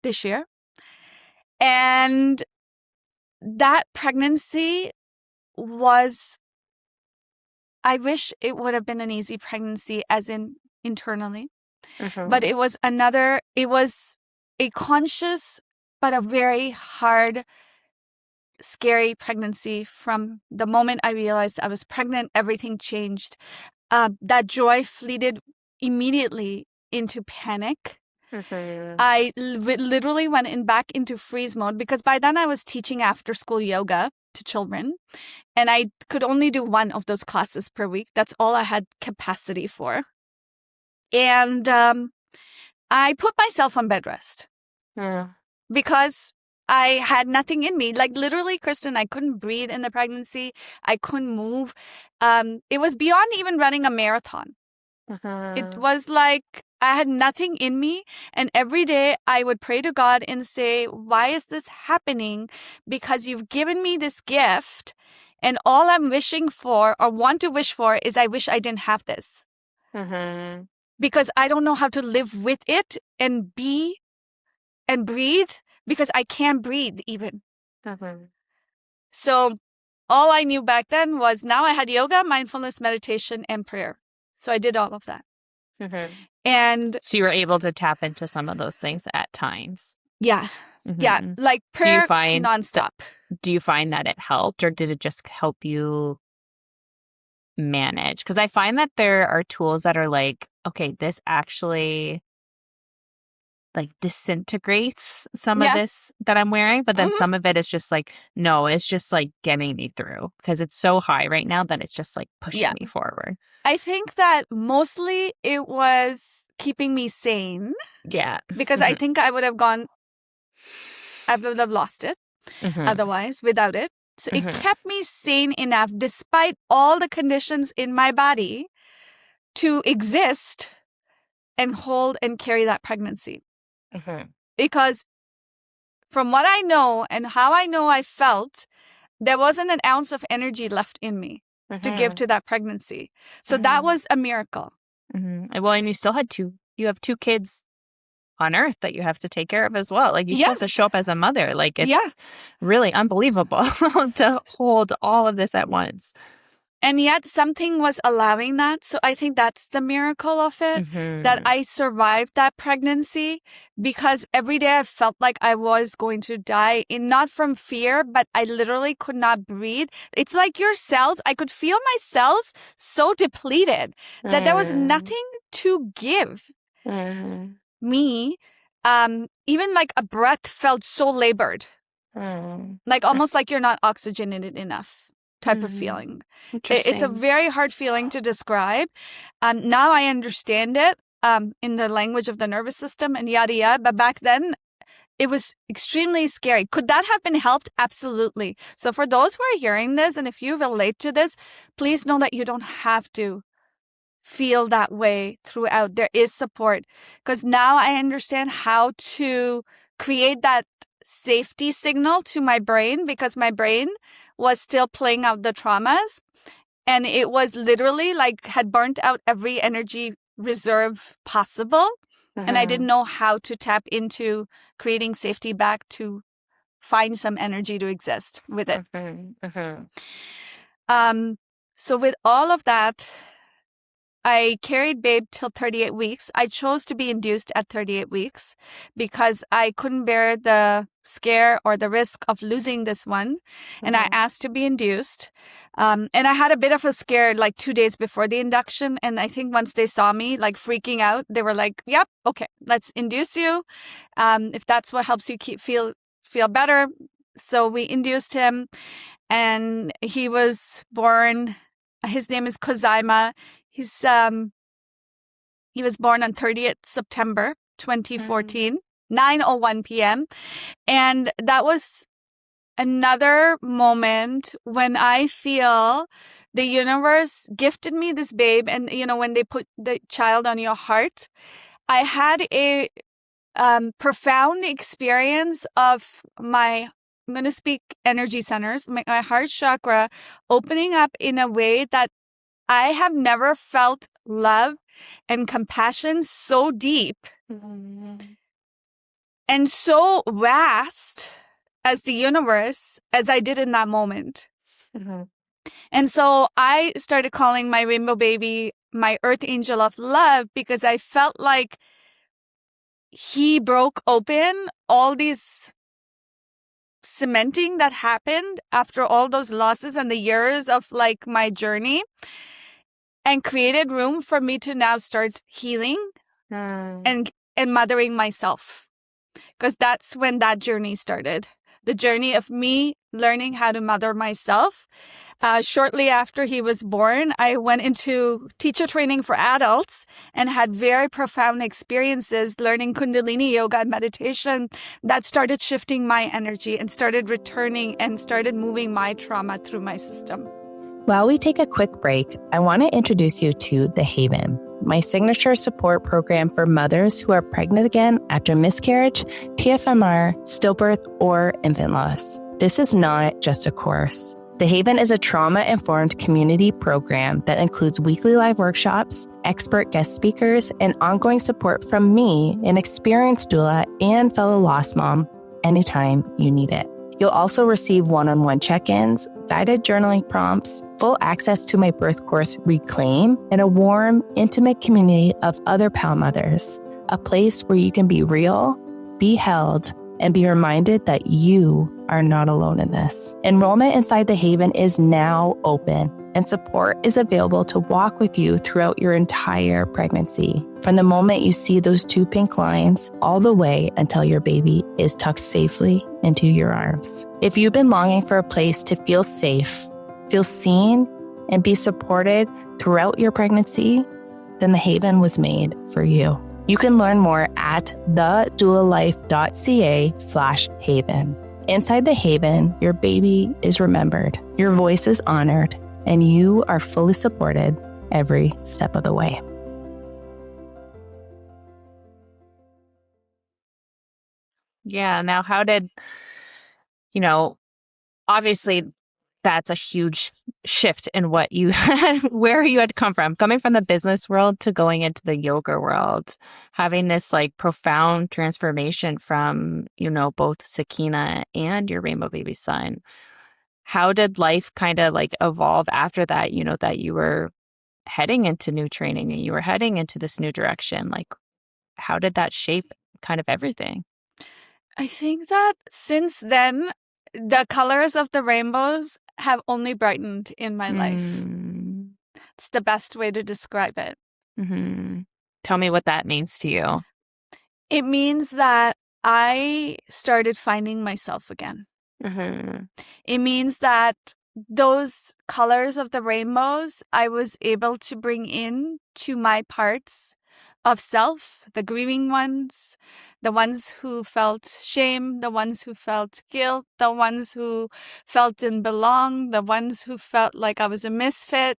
this year. And that pregnancy was, I wish it would have been an easy pregnancy as in internally. But it was a conscious, but a very hard, scary pregnancy. From the moment I realized I was pregnant, everything changed. That joy fleeted immediately into panic. I literally went back into freeze mode because by then I was teaching after school yoga to children. And I could only do 1 of those classes per week. That's all I had capacity for. And I put myself on bed rest because I had nothing in me. Like literally, Kristen, I couldn't breathe in the pregnancy. I couldn't move. It was beyond even running a marathon. It was like I had nothing in me. And every day I would pray to God and say, why is this happening? Because you've given me this gift. And all I'm wishing for or want to wish for is I wish I didn't have this. Because I don't know how to live with it and be and breathe because I can't breathe even. So all I knew back then was now I had yoga, mindfulness, meditation, and prayer. So I did all of that. And so you were able to tap into some of those things at times. Yeah. Yeah. Like prayer nonstop. Do you find that it helped, or did it just help you manage? Because I find that there are tools that are like, okay, this actually like disintegrates some of this that I'm wearing, but then some of it is just like, no, it's just like getting me through because it's so high right now that it's just like pushing me forward. I think that mostly it was keeping me sane. Yeah. Because I think I would have lost it otherwise without it. So it kept me sane enough despite all the conditions in my body to exist and hold and carry that pregnancy. Because from what I know and how I know I felt, there wasn't an ounce of energy left in me to give to that pregnancy. So that was a miracle. Well, and you still had you have 2 kids on earth that you have to take care of as well. Like you still have to show up as a mother. Like it's really unbelievable to hold all of this at once. And yet something was allowing that. So I think that's the miracle of it, that I survived that pregnancy because every day I felt like I was going to die, not from fear, but I literally could not breathe. It's like your cells, I could feel my cells so depleted that there was nothing to give me. Even like a breath felt so labored, like almost like you're not oxygenated enough. Type of feeling. It's a very hard feeling to describe. Now I understand it. in the language of the nervous system and yada yada. But back then, it was extremely scary. Could that have been helped? Absolutely. So for those who are hearing this, and if you relate to this, please know that you don't have to feel that way throughout. There is support, because now I understand how to create that safety signal to my brain, because my brain was still playing out the traumas, and it was literally like had burnt out every energy reserve possible. And I didn't know how to tap into creating safety back to find some energy to exist with it. So with all of that, I carried babe till 38 weeks. I chose to be induced at 38 weeks because I couldn't bear the scare or the risk of losing this one. And I asked to be induced. And I had a bit of a scare like 2 days before the induction. And I think once they saw me like freaking out, they were like, yep, okay, let's induce you. If that's what helps you feel better. So we induced him, and he was born. His name is Kozaima. He was born on 30th September 2014, 9:01 p.m. And that was another moment when I feel the universe gifted me this babe. And, when they put the child on your heart, I had a profound experience of I'm going to speak energy centers, my heart chakra opening up in a way that I have never felt love and compassion so deep and so vast as the universe as I did in that moment. And so I started calling my rainbow baby my earth angel of love, because I felt like he broke open all these cementing that happened after all those losses and the years of like my journey, and created room for me to now start healing and mothering myself. Because that's when that journey started. The journey of me learning how to mother myself. Shortly after he was born, I went into teacher training for adults and had very profound experiences learning Kundalini yoga and meditation that started shifting my energy and started returning and started moving my trauma through my system. While we take a quick break, I want to introduce you to The Haven, my signature support program for mothers who are pregnant again after miscarriage, TFMR, stillbirth, or infant loss. This is not just a course. The Haven is a trauma-informed community program that includes weekly live workshops, expert guest speakers, and ongoing support from me, an experienced doula and fellow lost mom, anytime you need it. You'll also receive one-on-one check-ins, guided journaling prompts, full access to my birth course, Reclaim, and a warm, intimate community of other PAL mothers, a place where you can be real, be held, and be reminded that you are not alone in this. Enrollment inside The Haven is now open, and support is available to walk with you throughout your entire pregnancy, from the moment you see those 2 pink lines all the way until your baby is tucked safely into your arms. If you've been longing for a place to feel safe, feel seen, and be supported throughout your pregnancy, then The Haven was made for you. You can learn more at thedoulalife.ca/haven. Inside The Haven, your baby is remembered, your voice is honored, and you are fully supported every step of the way. Yeah. Now, how did, obviously that's a huge shift in what you where you had come from, coming from the business world to going into the yoga world, having this like profound transformation from, both Sakina and your rainbow baby son. How did life kind of like evolve after that, that you were heading into new training and you were heading into this new direction? Like, how did that shape kind of everything? I think that since then, the colors of the rainbows have only brightened in my life. It's the best way to describe it. Tell me what that means to you. It means that I started finding myself again. It means that those colors of the rainbows I was able to bring in to my parts of self, the grieving ones, the ones who felt shame, the ones who felt guilt, the ones who felt didn't belong, the ones who felt like I was a misfit,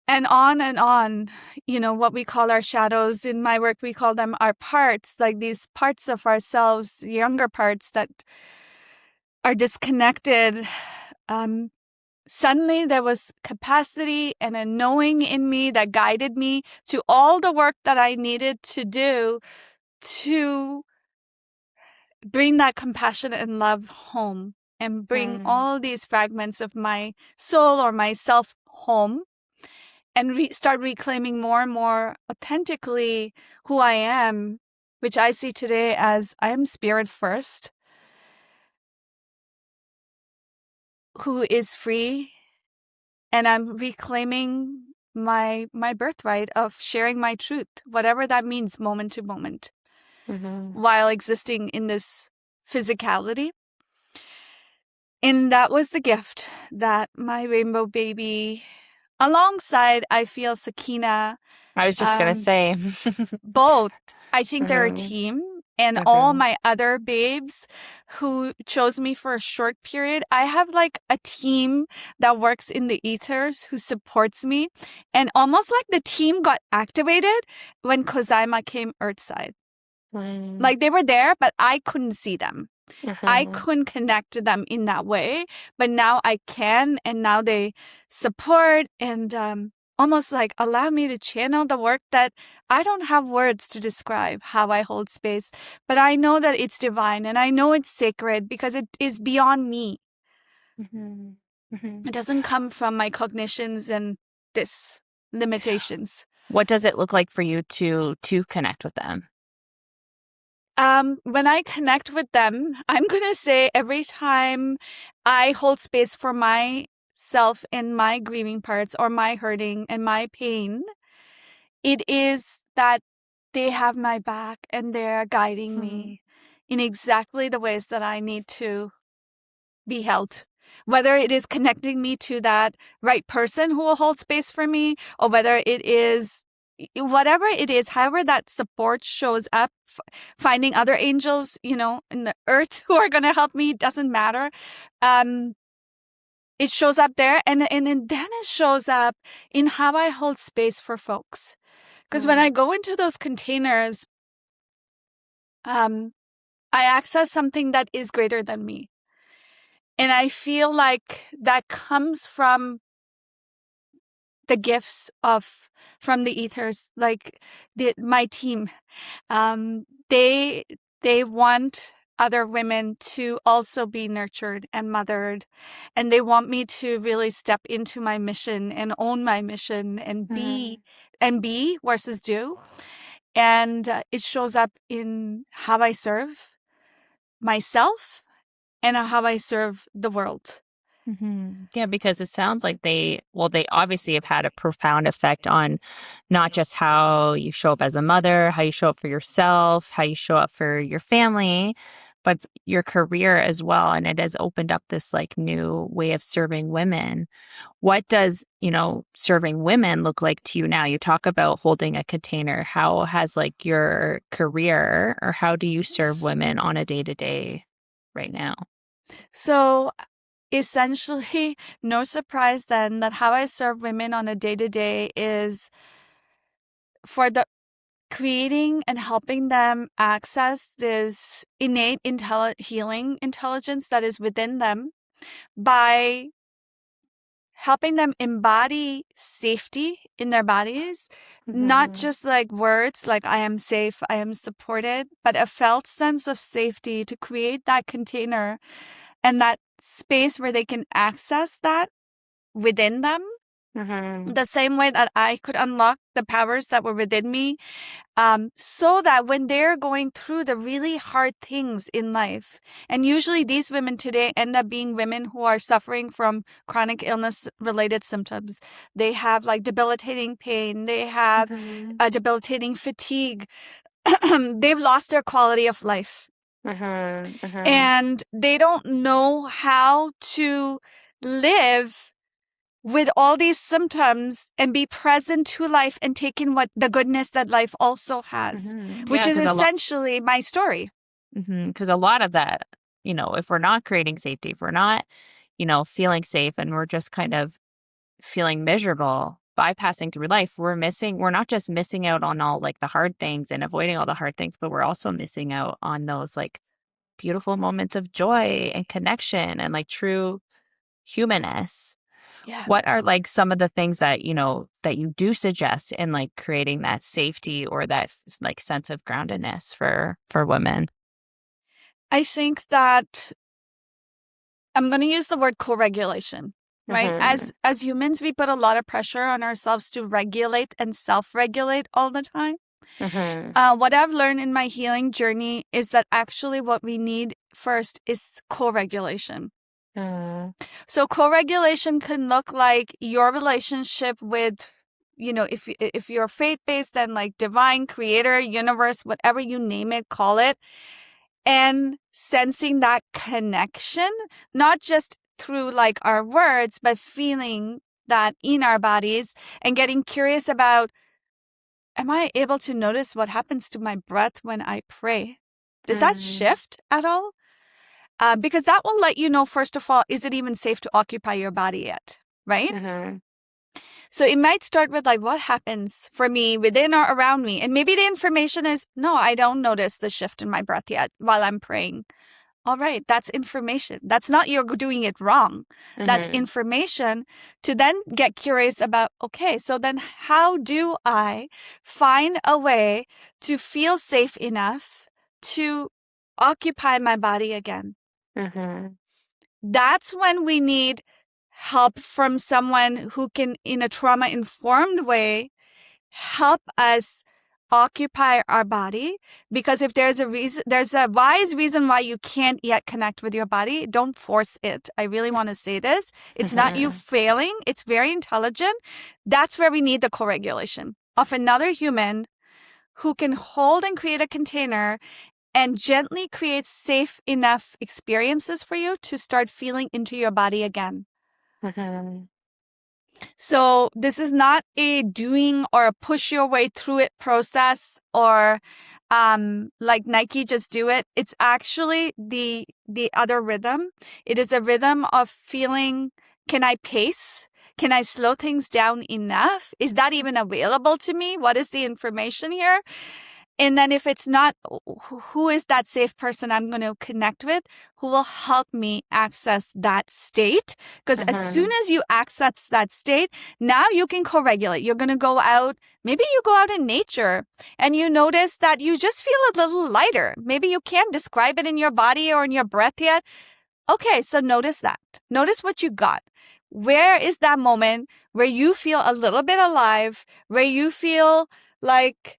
and on and on. What we call our shadows. In my work, we call them our parts, like these parts of ourselves, younger parts that are disconnected. Suddenly there was capacity and a knowing in me that guided me to all the work that I needed to do to bring that compassion and love home and bring all these fragments of my soul or myself home and start reclaiming more and more authentically who I am, which I see today as I am spirit first, who is free, and I'm reclaiming my birthright of sharing my truth, whatever that means, moment to moment, while existing in this physicality. And that was the gift that my rainbow baby, alongside, I feel, Sakina. I was just going to say. Both. I think they're a team. And all my other babes who chose me for a short period, I have like a team that works in the ethers who supports me. And almost like the team got activated when Kozaima came Earthside. Like they were there, but I couldn't see them. I couldn't connect to them in that way. But now I can. And now they support and almost like allow me to channel the work that I don't have words to describe how I hold space, but I know that it's divine and I know it's sacred because it is beyond me. It doesn't come from my cognitions and this limitations. What does it look like for you to connect with them? When I connect with them, I'm going to say every time I hold space for myself and my grieving parts or my hurting and my pain, it is that they have my back and they're guiding me in exactly the ways that I need to be held. Whether it is connecting me to that right person who will hold space for me, or whether it is whatever it is, however that support shows up, finding other angels, in the earth who are going to help me, doesn't matter. It shows up there and then it shows up in how I hold space for folks. Because when I go into those containers, I access something that is greater than me. And I feel like that comes from the gifts from the ethers, like my team. They want other women to also be nurtured and mothered, and they want me to really step into my mission and own my mission and be versus do. And it shows up in how I serve myself and how I serve the world. Yeah, because it sounds like they obviously have had a profound effect on not just how you show up as a mother, how you show up for yourself, how you show up for your family, but your career as well. And it has opened up this like new way of serving women. What does, serving women look like to you now? You talk about holding a container. How has like your career, or how do you serve women on a day-to-day right now? So essentially, no surprise then that how I serve women on a day-to-day is for the creating and helping them access this innate healing intelligence that is within them by helping them embody safety in their bodies, not just like words like I am safe, I am supported, but a felt sense of safety to create that container and that space where they can access that within them. The same way that I could unlock the powers that were within me, so that when they're going through the really hard things in life, and usually these women today end up being women who are suffering from chronic illness related symptoms. They have like debilitating pain. They have debilitating fatigue. They've lost their quality of life. And they don't know how to live with all these symptoms and be present to life and take in what the goodness that life also has, which is essentially my story. Because a lot of that, if we're not creating safety, if we're not, feeling safe and we're just kind of feeling miserable, bypassing through life, we're not just missing out on all like the hard things and avoiding all the hard things, but we're also missing out on those like beautiful moments of joy and connection and like true humanness. Yeah. What are like some of the things that, that you do suggest in like creating that safety or that like sense of groundedness for women? I think that I'm going to use the word co-regulation, right? As humans, we put a lot of pressure on ourselves to regulate and self-regulate all the time. What I've learned in my healing journey is that actually what we need first is co-regulation. So co-regulation can look like your relationship with, if you're faith-based, then like divine, creator, universe, whatever you name it, call it, and sensing that connection, not just through like our words, but feeling that in our bodies and getting curious about, am I able to notice what happens to my breath when I pray? Does that shift at all? Because that will let you know, first of all, is it even safe to occupy your body yet, right? So it might start with like, what happens for me within or around me? And maybe the information is, no, I don't notice the shift in my breath yet while I'm praying. All right, that's information. That's not you're doing it wrong. That's information to then get curious about, okay, so then how do I find a way to feel safe enough to occupy my body again? That's when we need help from someone who can, in a trauma-informed way, help us occupy our body. Because if there's a wise reason why you can't yet connect with your body, don't force it. I really want to say this. It's not you failing. It's very intelligent. That's where we need the co-regulation of another human who can hold and create a container and gently create safe enough experiences for you to start feeling into your body again. So this is not a doing or a push your way through it process or like Nike, just do it. It's actually the other rhythm. It is a rhythm of feeling, can I pace? Can I slow things down enough? Is that even available to me? What is the information here? And then if it's not, who is that safe person I'm going to connect with who will help me access that state? Because as soon as you access that state, now you can co-regulate. You're going to go out. Maybe you go out in nature and you notice that you just feel a little lighter. Maybe you can't describe it in your body or in your breath yet. Okay, so notice that. Notice what you got. Where is that moment where you feel a little bit alive, where you feel like,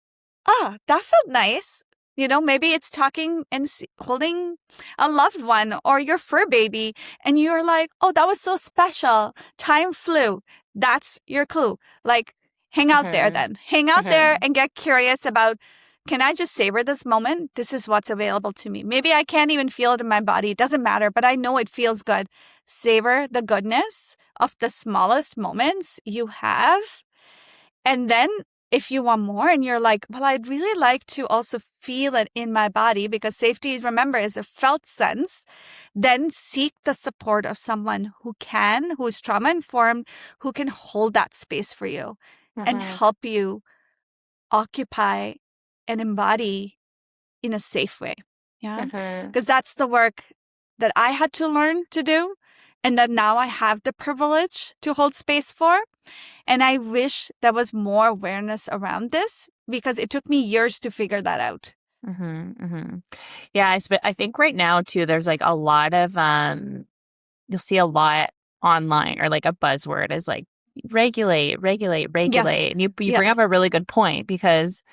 that felt nice. Maybe it's talking and holding a loved one or your fur baby. And you're like, oh, that was so special. Time flew. That's your clue. Like, hang out there then. Hang out there and get curious about, can I just savor this moment? This is what's available to me. Maybe I can't even feel it in my body. It doesn't matter, but I know it feels good. Savor the goodness of the smallest moments you have. And then if you want more and you're like, well, I'd really like to also feel it in my body because safety, remember, is a felt sense, then seek the support of someone who is trauma-informed, who can hold that space for you and help you occupy and embody in a safe way. Yeah. Because that's the work that I had to learn to do and that now I have the privilege to hold space for. And I wish there was more awareness around this because it took me years to figure that out. Yeah, I think right now too, there's like a lot of, you'll see a lot online or like a buzzword is like regulate. Yes. And you bring up a really good point because,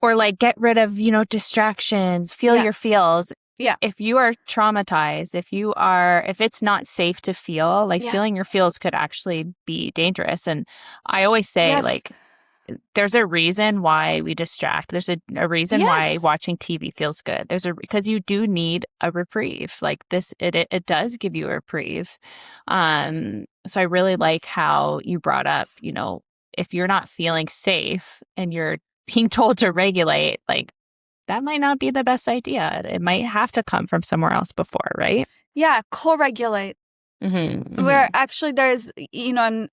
or like get rid of, distractions, feel your feels. Yeah. If you are traumatized, if it's not safe to feel, like feeling your feels could actually be dangerous. And I always say like, there's a reason why we distract. There's a reason why Yes. watching TV feels good. Because you do need a reprieve. Like this, it does give you a reprieve. So I really like how you brought up, if you're not feeling safe and you're being told to regulate, like that might not be the best idea. It might have to come from somewhere else before, right? Yeah, co-regulate. Where actually there's, and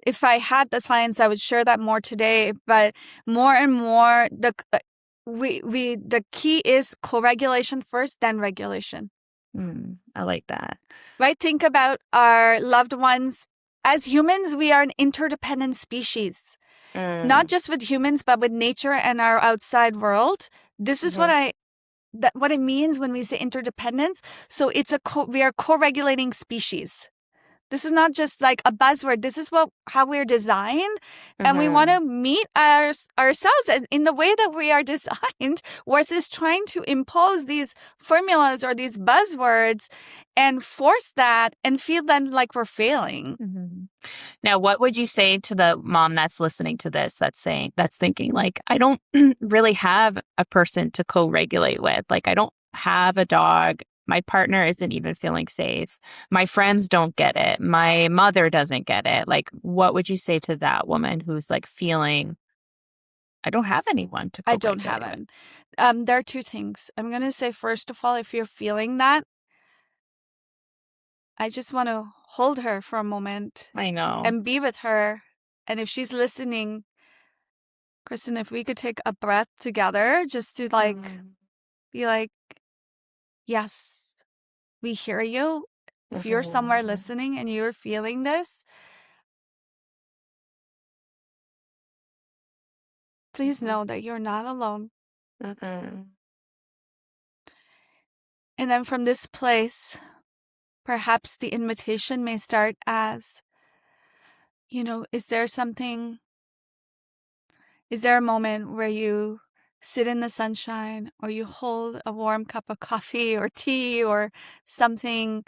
if I had the science, I would share that more today. But more and more, the key is co-regulation first, then regulation. I like that. Right? Think about our loved ones. As humans, we are an interdependent species, not just with humans, but with nature and our outside world. This is what it means when we say interdependence. So we are co-regulating species. This is not just like a buzzword. This is how we're designed. And we want to meet ourselves in the way that we are designed versus trying to impose these formulas or these buzzwords and force that and feel then like we're failing. Now, what would you say to the mom that's listening to this, that's thinking like, I don't really have a person to co-regulate with. Like, I don't have a dog. My partner isn't even feeling safe. My friends don't get it. My mother doesn't get it. Like, what would you say to that woman who's like feeling, I don't have anyone to co-regulate I don't have it. There are two things. I'm going to say, first of all, if you're feeling that, I just want to hold her for a moment. I know. And be with her. And if she's listening, Kristen, if we could take a breath together just to be like, yes, we hear you. If you're somewhere listening and you're feeling this, please know that you're not alone. And then from this place, perhaps the invitation may start as, is there a moment where you sit in the sunshine or you hold a warm cup of coffee or tea or something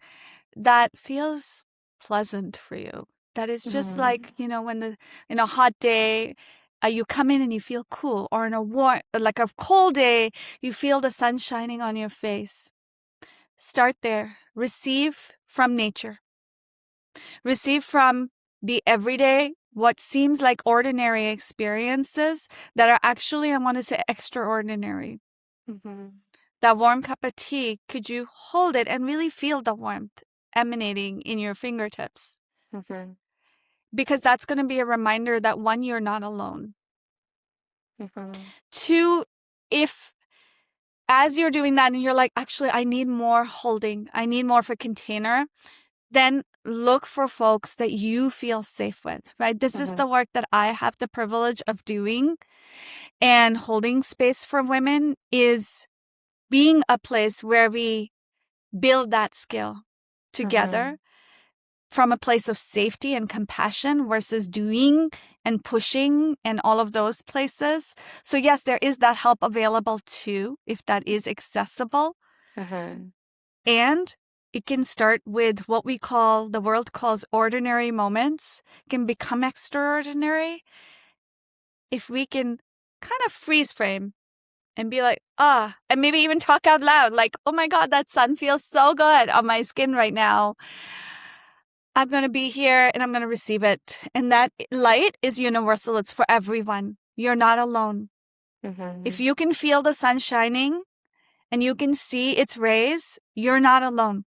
that feels pleasant for you? That is just like, when in a hot day, you come in and you feel cool, or in a cold day, you feel the sun shining on your face. Start there. Receive from nature. Receive from the everyday, what seems like ordinary experiences that are actually, I want to say, extraordinary. That warm cup of tea, could you hold it and really feel the warmth emanating in your fingertips? Because that's going to be a reminder that, one, you're not alone. Two, if as you're doing that and you're like, actually, I need more holding, I need more of a container, then look for folks that you feel safe with, right? This is the work that I have the privilege of doing. And holding space for women is being a place where we build that skill together from a place of safety and compassion versus doing and pushing and all of those places. So yes, there is that help available too, if that is accessible. And it can start with what the world calls ordinary moments, can become extraordinary if we can kind of freeze frame and be like, and maybe even talk out loud, like, oh my God, that sun feels so good on my skin right now. I'm going to be here and I'm going to receive it. And that light is universal. It's for everyone. You're not alone. If you can feel the sun shining and you can see its rays, you're not alone.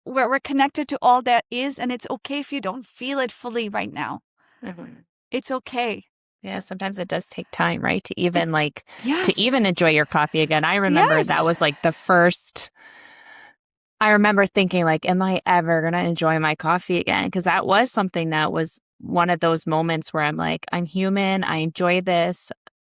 We're connected to all that is, and it's okay if you don't feel it fully right now. It's okay. Yeah, sometimes it does take time, right? To even enjoy your coffee again. I remember that was like the first. I remember thinking like, am I ever going to enjoy my coffee again? Because that was something that was one of those moments where I'm like, I'm human. I enjoy this.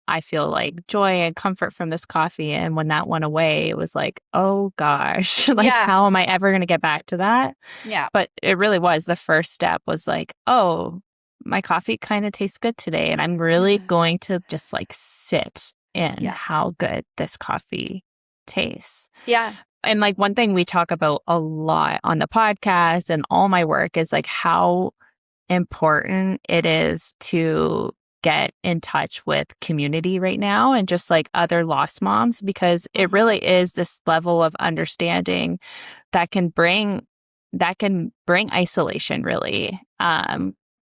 I feel like joy and comfort from this coffee. And when that went away, it was like, oh gosh, how am I ever going to get back to that? Yeah. But it really was, the first step was like, oh, my coffee kind of tastes good today. And I'm really going to just like sit in how good this coffee tastes. Yeah. And like one thing we talk about a lot on the podcast and all my work is like how important it is to get in touch with community right now and just like other lost moms, because it really is this level of understanding that can bring isolation, really,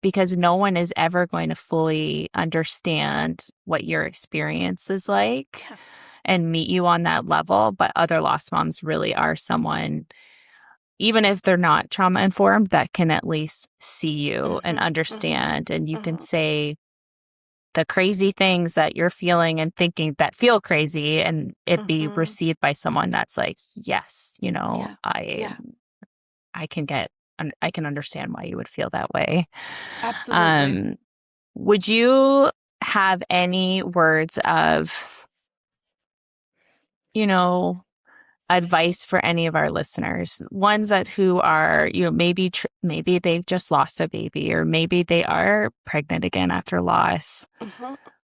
because no one is ever going to fully understand what your experience is like and meet you on that level. But other lost moms really are someone, even if they're not trauma informed, that can at least see you and understand, and you can say the crazy things that you're feeling and thinking that feel crazy, and it be received by someone that's like, yes, I can understand why you would feel that way. Absolutely. Would you have any words of, advice for any of our listeners, ones that who are, maybe they've just lost a baby, or maybe they are pregnant again after loss?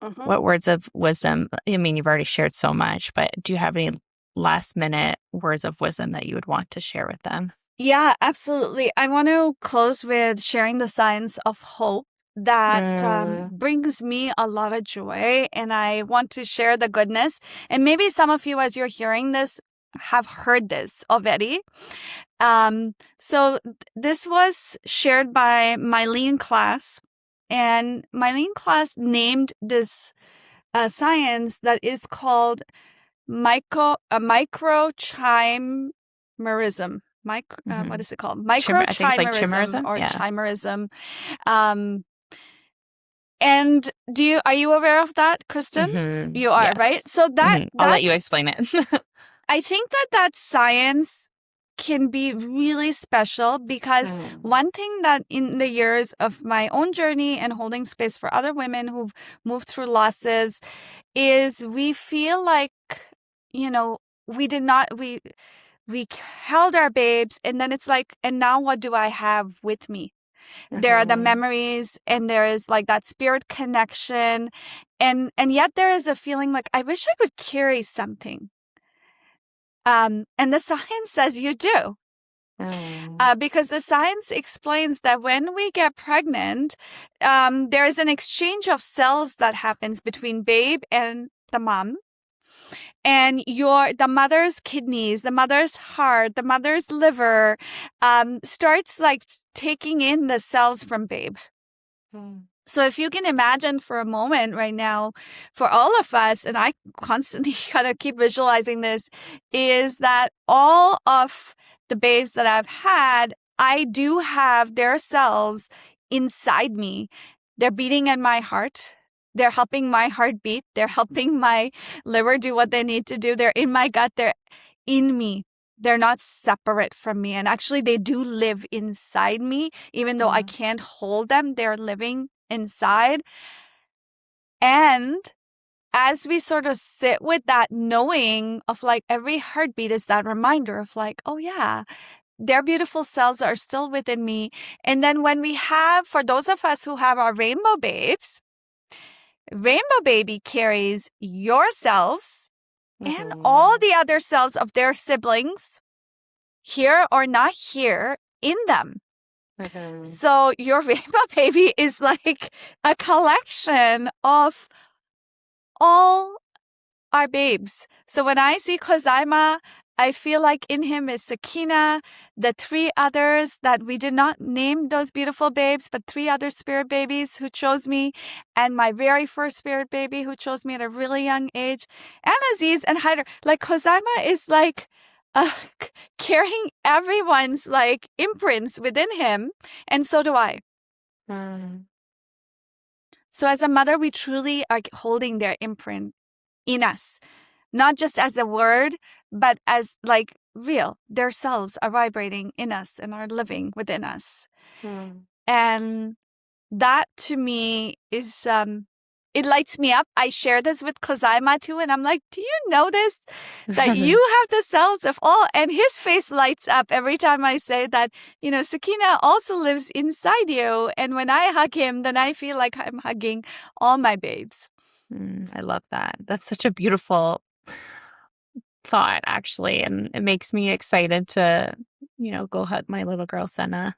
What words of wisdom? I mean, you've already shared so much, but do you have any last minute words of wisdom that you would want to share with them? Yeah, absolutely. I want to close with sharing the signs of hope that brings me a lot of joy, and I want to share the goodness. And maybe some of you, as you're hearing this, have heard this already. So this was shared by Mylene Class, and Mylene Class named this science that is called microchimerism. What is it called? Microchimerism, or chimerism. And are you aware of that, Kristen? You are, yes. Right? So I'll let you explain it. I think that science can be really special, because one thing that in the years of my own journey and holding space for other women who've moved through losses is we feel like, we held our babes, and then it's like, and now what do I have with me? There are the memories, and there is like that spirit connection, and yet there is a feeling like, I wish I could carry something. And the science says you do. Because the science explains that when we get pregnant, there is an exchange of cells that happens between babe and the mom. And the mother's kidneys, the mother's heart, the mother's liver starts like taking in the cells from babe. So if you can imagine for a moment right now, for all of us, and I constantly kind of keep visualizing this, is that all of the babes that I've had, I do have their cells inside me. They're beating in my heart. They're helping my heart beat. They're helping my liver do what they need to do. They're in my gut. They're in me. They're not separate from me. And actually, they do live inside me. Even though I can't hold them, they're living inside. And as we sort of sit with that knowing of like every heartbeat is that reminder of like, oh yeah, their beautiful cells are still within me. And then when we have, for those of us who have our rainbow babes, rainbow baby carries your cells and all the other cells of their siblings, here or not here, in them. So your rainbow baby is like a collection of all our babes. So when I see Kozaima, I feel like in him is Sakina, the three others that we did not name those beautiful babes, but three other spirit babies who chose me, and my very first spirit baby who chose me at a really young age, and Aziz and Haider. Like Kozaima is like carrying everyone's like imprints within him, and so do I. So as a mother, we truly are holding their imprint in us, not just as a word, but as like real. Their cells are vibrating in us and are living within us. And that to me is, it lights me up. I share this with Kozaima too, and I'm like, do you know this? That you have the cells of all, and his face lights up every time I say that, Sakina also lives inside you. And when I hug him, then I feel like I'm hugging all my babes. I love that. That's such a beautiful thought, actually. And it makes me excited to, go hug my little girl, Senna.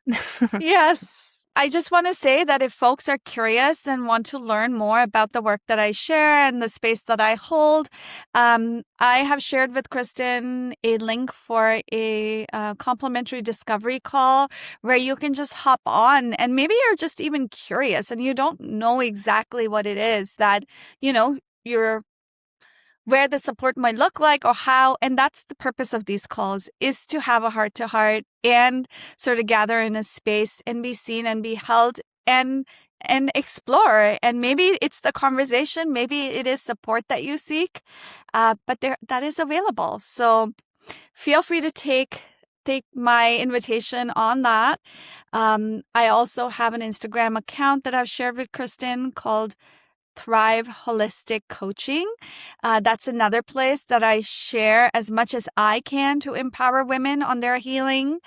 Yes. I just want to say that if folks are curious and want to learn more about the work that I share and the space that I hold, I have shared with Kristen a link for a complimentary discovery call where you can just hop on, and maybe you're just even curious and you don't know exactly what it is that, you're where the support might look like or how. And that's the purpose of these calls, is to have a heart to heart and sort of gather in a space and be seen and be held and explore. And maybe it's the conversation, maybe it is support that you seek, but that is available. So feel free to take my invitation on that. I also have an Instagram account that I've shared with Kristen called Thrive Holistic Coaching. That's another place that I share as much as I can to empower women on their healing.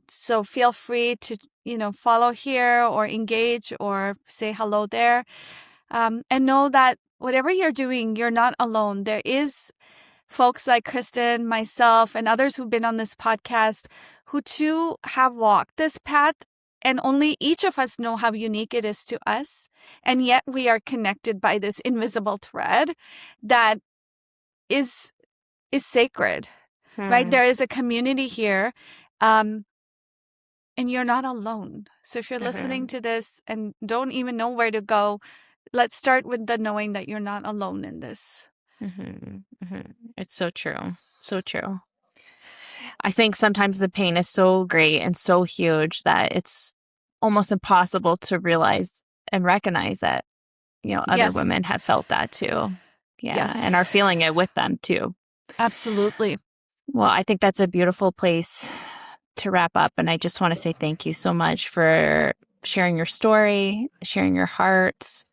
So feel free to, follow here or engage or say hello there. And know that whatever you're doing, you're not alone. There is folks like Kristen, myself, and others who've been on this podcast who too have walked this path. And only each of us know how unique it is to us. And yet we are connected by this invisible thread that is sacred, right? There is a community here. And you're not alone. So if you're listening to this and don't even know where to go, let's start with the knowing that you're not alone in this. It's so true. So true. I think sometimes the pain is so great and so huge that it's almost impossible to realize and recognize that, other women have felt that too. Yeah. Yes. And are feeling it with them too. Absolutely. Well, I think that's a beautiful place to wrap up. And I just want to say thank you so much for sharing your story, sharing your heart,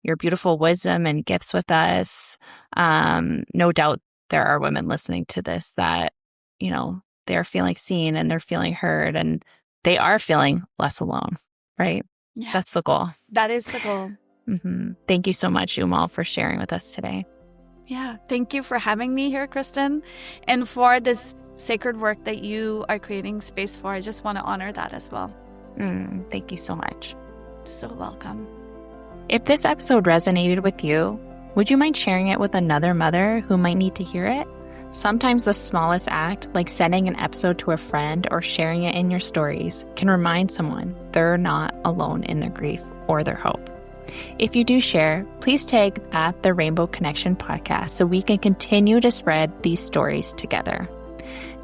your beautiful wisdom and gifts with us. No doubt there are women listening to this that, they're feeling seen and they're feeling heard and they are feeling less alone, right? Yeah. That's the goal. That is the goal. Thank you so much, Ummul, for sharing with us today. Yeah. Thank you for having me here, Kristen, and for this sacred work that you are creating space for. I just want to honor that as well. Thank you so much. So welcome. If this episode resonated with you, would you mind sharing it with another mother who might need to hear it? Sometimes the smallest act, like sending an episode to a friend or sharing it in your stories, can remind someone they're not alone in their grief or their hope. If you do share, please tag at the Rainbow Connection podcast so we can continue to spread these stories together.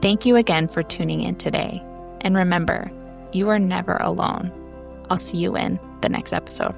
Thank you again for tuning in today. And remember, you are never alone. I'll see you in the next episode.